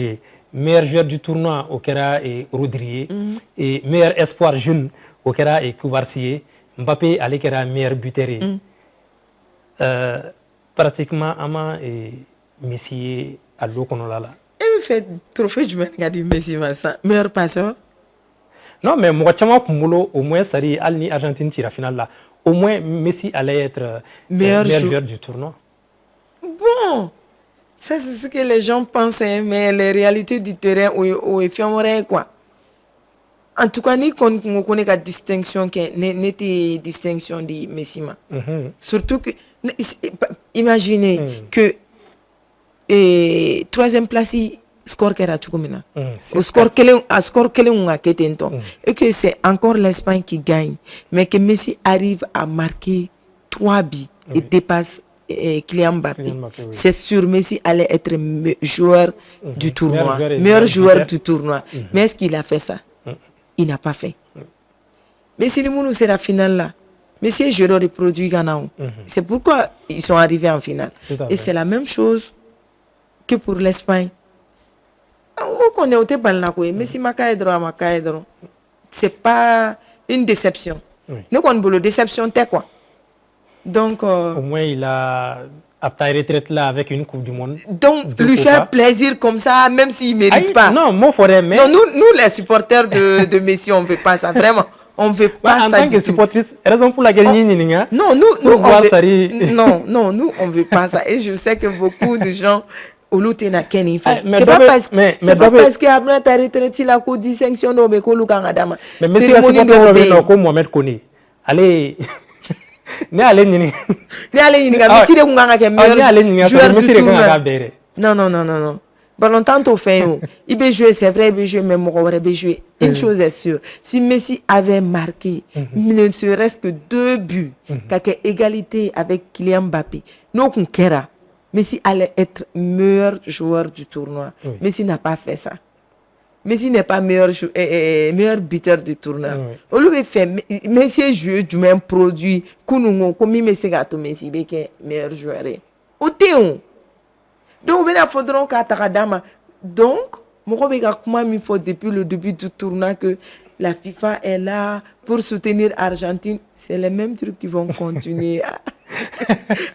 C: meilleur joueur du tournoi au kera Rodri et meilleur espoir jeune au kera Koubarsi Mbappé allait kera meilleur buteur pratiquement ama Messi à l'eau qu'on a là.
D: Et fait trophée du Messi meilleur passeur.
C: Non mais moi chama kumulo au moins ça dit Alni Argentine tire finale là. au moins Messi allait être meilleur joueur du tournoi.
D: Bon, ça c'est ce que les gens pensent, hein, mais les réalités du terrain, où est quoi. En tout cas, ni qu'on connaît la distinction qui n'était distinction de Messi. Surtout que, imaginez que troisième place, score qu'elle a tout comme au score qu'elle a et que c'est encore l'Espagne qui gagne, mais que Messi arrive à marquer 3 buts et dépasse Kylian Mbappé. Oui. C'est sûr, Messi allait être joueur du tournoi, meilleur joueur du tournoi. Mais est-ce qu'il a fait ça? Il n'a pas fait. Mais si nous c'est la finale là, Messi est joueur de produits Ghana. C'est pourquoi ils sont arrivés en finale. Et c'est la même chose que pour l'Espagne. On est au Tébalnakoé, Messi Makaedro. C'est pas une déception. Nous on a une déception, t'es quoi? Donc
C: au moins il a après retraite là avec une coupe du monde.
D: Donc lui faire plaisir comme ça, même s'il mérite pas.
C: Non, moi faudrait. Mais...
D: Non, nous les supporters de Messi, on veut pas ça vraiment. On veut pas ça du tout.
C: Supportrice, raison pour laquelle
D: non, nous on veut pas ça. Et je sais que beaucoup de gens c'est pas parce que après ta retraite il a co distinction do be ko lukanga dama.
C: Mais cérémonie do ko Mohamed Kone. Allez. Ne allez ni
D: Messi de nganga ke meilleur joueur du tournoi. Non. Ballon tant fait il peut jouer, c'est vrai, il peut jouer, mais il peut jouer. Une chose est sûre, si Messi avait marqué ne serait-ce que 2 buts, qu'à égalité avec Kylian Mbappé, non qu'on kera, Messi allait être meilleur joueur du tournoi. Messi n'a pas fait ça. Messi n'est pas meilleur buteur du tournoi. On lui fait Messi joue du même produit comme Messi gato Messi est meilleur joueur. Otéon. Donc il faudra qu'Ataradama. Donc il faut depuis le début du tournoi que la FIFA est là pour soutenir l'Argentine. C'est les mêmes trucs qui vont continuer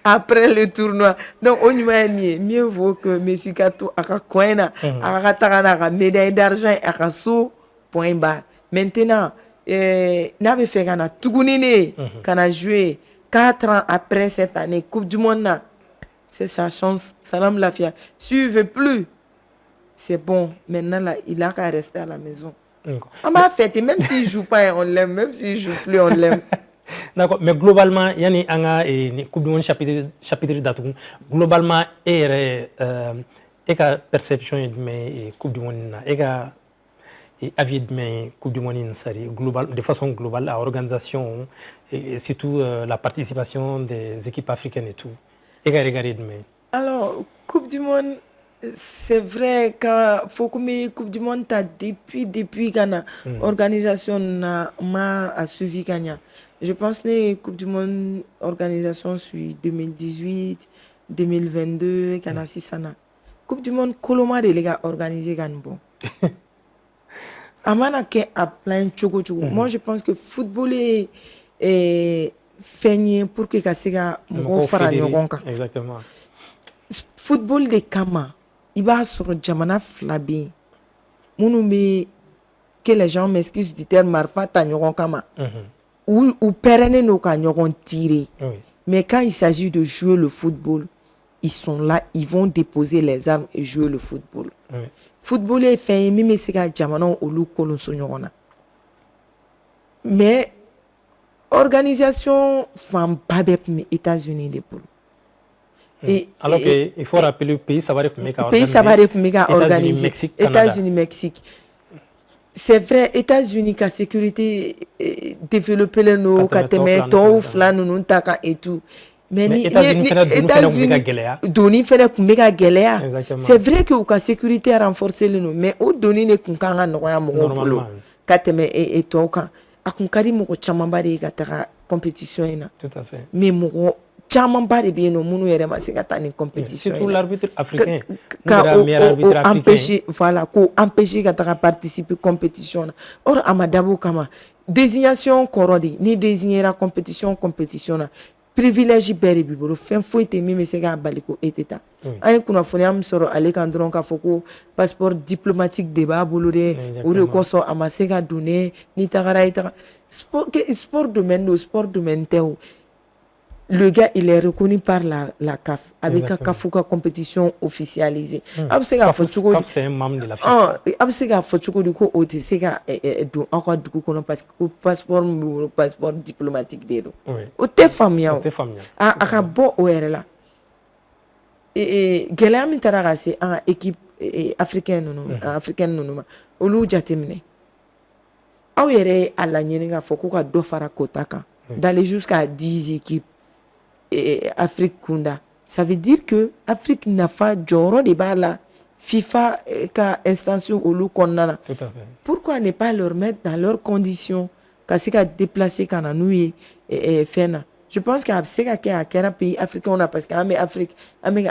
D: après le tournoi. Donc on mieux vaut que Messi gato aka koina aka médaille d'argent aka so point barre. Maintenant n'avait fait kana tugunine kana jouer 4 ans après cette année Coupe du monde. C'est sa chance, salam la fia. Si il veut plus, c'est bon. Maintenant là, il a qu'à rester à la maison. On m'a fait, même s'il joue pas, on l'aime. Même s'il joue plus, on l'aime.
C: D'accord, mais globalement, il y a une Coupe du Monde chapitre d'Atoum. Globalement, il y a une perception de Coupe du Monde, il y a avis de Coupe du Monde de façon globale, la organisation et surtout la participation des équipes africaines et tout.
D: Alors, Coupe du Monde, c'est vrai que faut que Coupe du Monde depuis Ghana, organisation m'a suivi Ghana. Je pense que Coupe du Monde organisation sur 2018, 2022 Ghana Sisana. Coupe du Monde Coloma de les gars organisé Ghana bon. Amana ke a plein choco. Moi je pense que football est fait pour que Kasiga mo fara nyogon kan.
C: Exactement.
D: Football de kama iba sur jamana flabi. Munu que les gens m'excusent du terme marfa ta nyogon kama. Ou pérenne no ka nyogon tirer. Mais quand il s'agit de jouer le football, ils sont là, ils vont déposer les armes et jouer le football. Football est fait même si ka jamana olu kolon so nyogona. Mais organisation femme pas les États-Unis de pour.
C: Alors qu'il faut rappeler le pays, ça va être
D: organiser. États-Unis, Mexique. C'est vrai, États-Unis, la sécurité développer les nos catémétos, flanounou, taka et tout. Mais États-Unis, doni fait méga galère. C'est vrai que la sécurité a renforcé les nous, mais au doni ne kunkanga noya mongolo. Katémé et toka. Akunkari moko chamambari katara compétition ina.
C: Tout à fait.
D: Mais moko chamambari bien no munu yere masika ni compétition.
C: Surtout l'arbitre africain.
D: Empêcher voilà ko empêcher katara participer compétition. Or amadabo kama désignation korodi ni désigner la compétition na privilège beri bibolo fin faut être mimi sega baliko eteta. an ye kunnafoniya min sɔrɔ ale kan dɔrɔn k'a fɔ ko passeport diplomatique de b'a bolo dɛ o de kosɔn a ma se ka don n'i tagara i taga sport domaine do sport domaine tɛ o. Le gars, il est reconnu par la CAF, avec la CAF ka compétition officialisée.
C: C'est un membre de la FIFA.
D: Absega Fochuko du coup, au Tessega do encore du coup, parce que passeport diplomatique de l'eau. Au Tefamia, à Bo Oerla. Et Gelam Taragase, en équipe africaine, non, au Lou Jatemine. Aouere à la Nienga Fokuka Dofara Kotaka, d'aller jusqu'à 10 équipes. Et Afrique Kunda. Ça veut dire que l'Afrique n'a pas de débat là. FIFA ka instance au loup qu'on a. Pourquoi ne pas leur mettre dans leurs conditions qu'à se déplacer quand nous et faire. Je pense qu'à quel pays africain on a parce qu'à Afrique,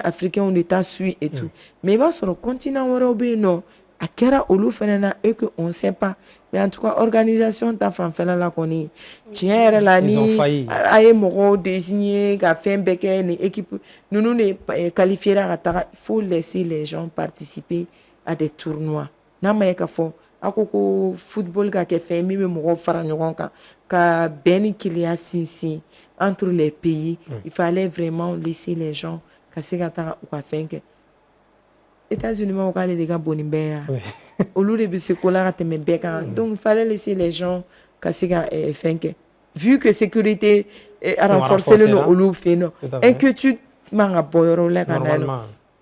D: africain on est à suivre et tout. Mais va sur le continent européen non. À quel olu fenena et que on sait pas. Mais en tout cas organisation ta femme fait la connaît. Tiens la ni aye moro désigné qu'a fait beke ni équipe nous ne qualifier à il faut laisser les gens participer à des tournois. Na ma ka fo akoko football ka ke fait mi moro fara nyogon ka ben qu'il y a sinsi entre les pays. Il fallait vraiment laisser les gens ka se ka ou ka faire que États-Unis m'ont regardé les gars bonibéa. Au lieu de se coller à tes bécans. Donc il fallait laisser les gens casser vu que sécurité a renforcé le nom inquiétude manga boyoro la canal.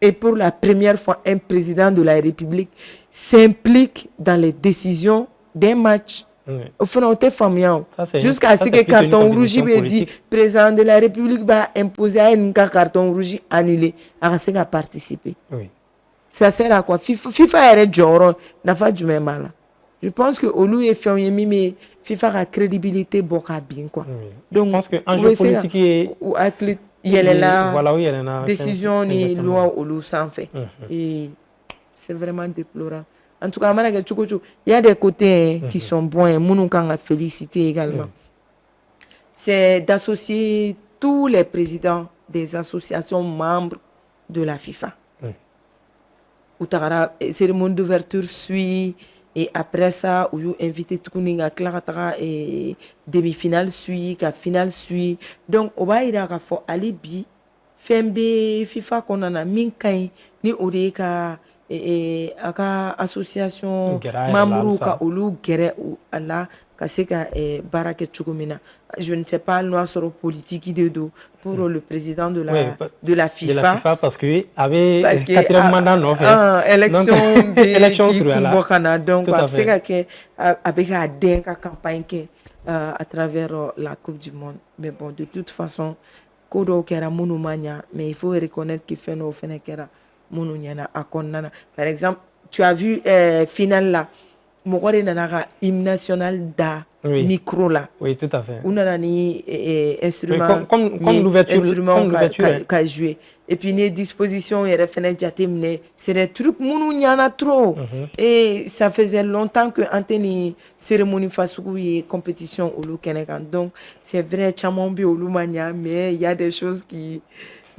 D: Et pour la première fois un président de la République s'implique dans les décisions des matchs. Au fond, on était familier. Jusqu'à ce que le carton rouge dit président de la République va imposer à un carton rouge annulé à ce qu'à participer. Ça sert à quoi? FIFA est Joro, n'a pas du même mal. Je pense que au lieu de faire mais FIFA a crédibilité beaucoup bien quoi. Donc
C: je pense que en jeu politique
D: ou athlète il y a la décision ni loi au lieu sans fait. Et c'est vraiment déplorable. En tout cas, il y a des côtés qui sont bons et nous nous féliciter également. C'est d'associer tous les présidents des associations membres de la FIFA. La cérémonie d'ouverture suit et après ça où invité tout le monde à et demi-finale suit la finale suit donc on va ir à fo alibi fembe FIFA qu'on en a minkai ni odeka aka association membre ka olu gere ou ala ka se ka barake chukumina. Je ne sais pas noir sur politique de dos pour le président de la FIFA
C: parce que avait 4 mandats non fait
D: élection qui convoquana donc c'est que avec la campagne à travers la Coupe du Monde. Mais bon, de toute façon kodo kera monomania mais il faut reconnaître qu'il fait no fenekera mononyana akonnana. Par exemple, tu as vu finale là Mogore nanara hymne national da micro là.
C: Oui, tout à fait.
D: On a ni instrument
C: comme l'ouverture
D: qu'a joué. Et puis les dispositions et référents jatemne, c'est des trucs mounou nyana trop. Et ça faisait longtemps que antenne cérémonie fasou et compétition au Lukenekan. Donc c'est vrai chamambi au Lumania mais il y a des choses qui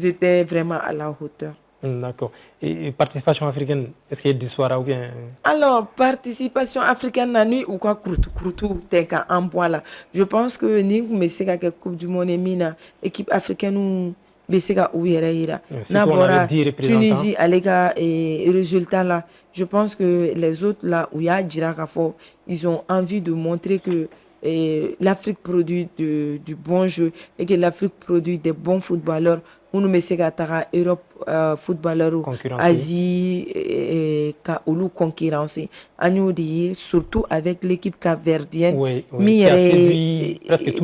D: étaient vraiment à la hauteur.
C: D'accord. Et participation africaine, est-ce qu'il y a du soir ou bien?
D: Alors, participation africaine, nani ou quoi, krutu, tenka, en bois là. Je pense que ni mais c'est la Coupe du Monde et mina, équipe africaine ou Bessega ou Yera. Nabora, Tunisie, Alega et résultat là. Je pense que les autres là où il y a Djirakafo, ils ont envie de montrer que l'Afrique produit du bon jeu et que l'Afrique produit des bons footballeurs. Nous Tara Europe footballeur Asie ka olu concurrencer agno di surtout avec l'équipe capverdienne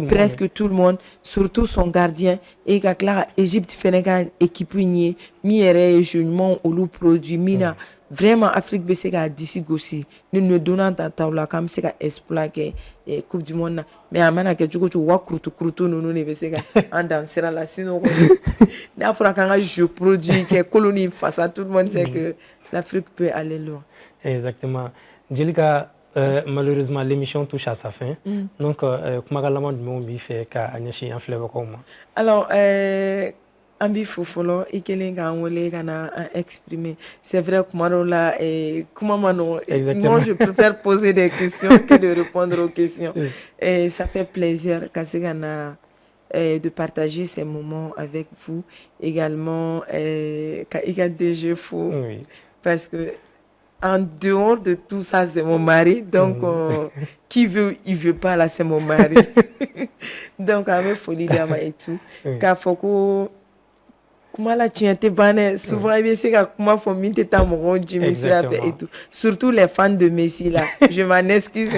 D: presque tout le monde surtout son gardien et ka Clara Égypte Sénégal équipe ni miere jeunement olu produit mina vraiment Afrique Bessega d'ici gossi nous ne donnant taula comme c'est ka exploiter Coupe du Monde mais amana ke jugo wa krutu nous ne Bessega en dansera la sinon n'afra quand je produis que colonie face à tout le monde sait que l'Afrique peut aller loin.
C: Exactement. Angelica, malheureusement l'émission touche à sa fin. Donc comment la monde fait qu'Agnachi en fleuve comment?
D: Alors Ambi fofolo ikelenga wole kana exprimer. C'est vrai que là comment moi je préfère poser des questions que de répondre aux questions. Et ça fait plaisir Kasigana de partager ces moments avec vous également il y a des jeux fous parce que en dehors de tout ça c'est mon mari donc qui veut il veut pas là c'est mon mari donc avec folie d'ama et tout car faut que comment la tu étais banné souvent bien c'est comment faut miner ta mon Jimmy et tout surtout les fans de Messi là je m'en excuse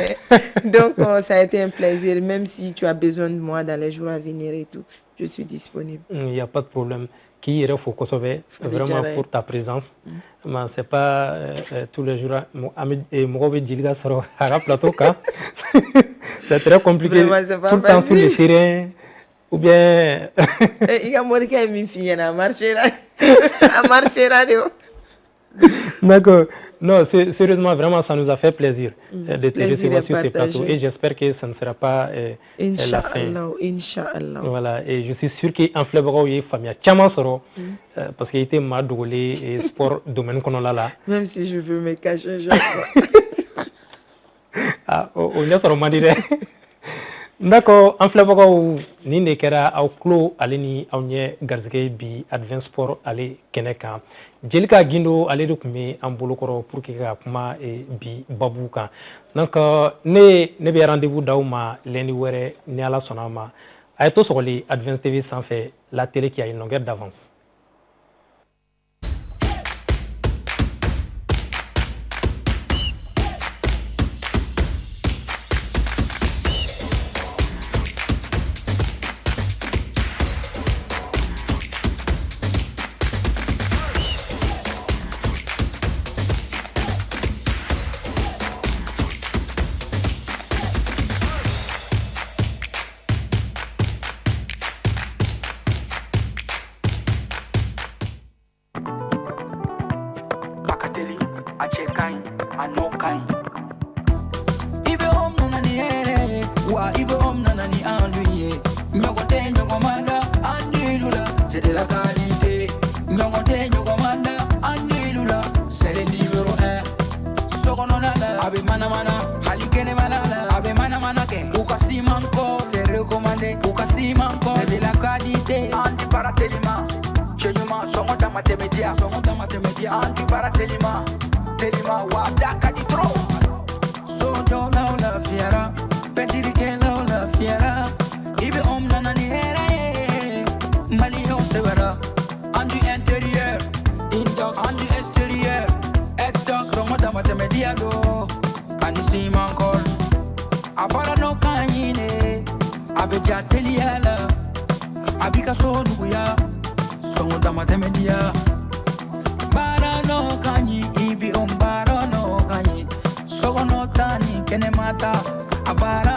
D: donc ça a été un plaisir même si tu as besoin de moi dans les jours à venir et tout je suis disponible.
C: Il n'y a pas de problème qui irait faut sauver vraiment pour ta présence mais c'est pas tous les jours et moi je dis là sur un plateau car c'est très compliqué tout le temps sur les terrains ou bien
D: il y a moi qui me fille à marcher radio.
C: D'accord. Non, sérieusement, vraiment, ça nous a fait plaisir de te recevoir sur ce plateau et j'espère que ça ne sera pas la fin.
D: Inch'Allah.
C: Voilà, et je suis sûr qu'en Flébro, il y a famille Tchamasoro parce qu'il était madouolé et sport domaine qu'on a là.
D: Même si je veux me cacher,
C: ah, on y a sur Madide. D'accord, en Flébro, ni ne kera au clos aleni au nye garzige bi Advance Sport ale keneka. Jelika Gindo ale de kume en bolokoro pour que kuma bi babuka. Donc ne be rendez-vous dauma lundi were ni ala sonama. Aito sokoli Advance TV sans fait la télé qui a une longueur d'avance.
B: Kenemata abara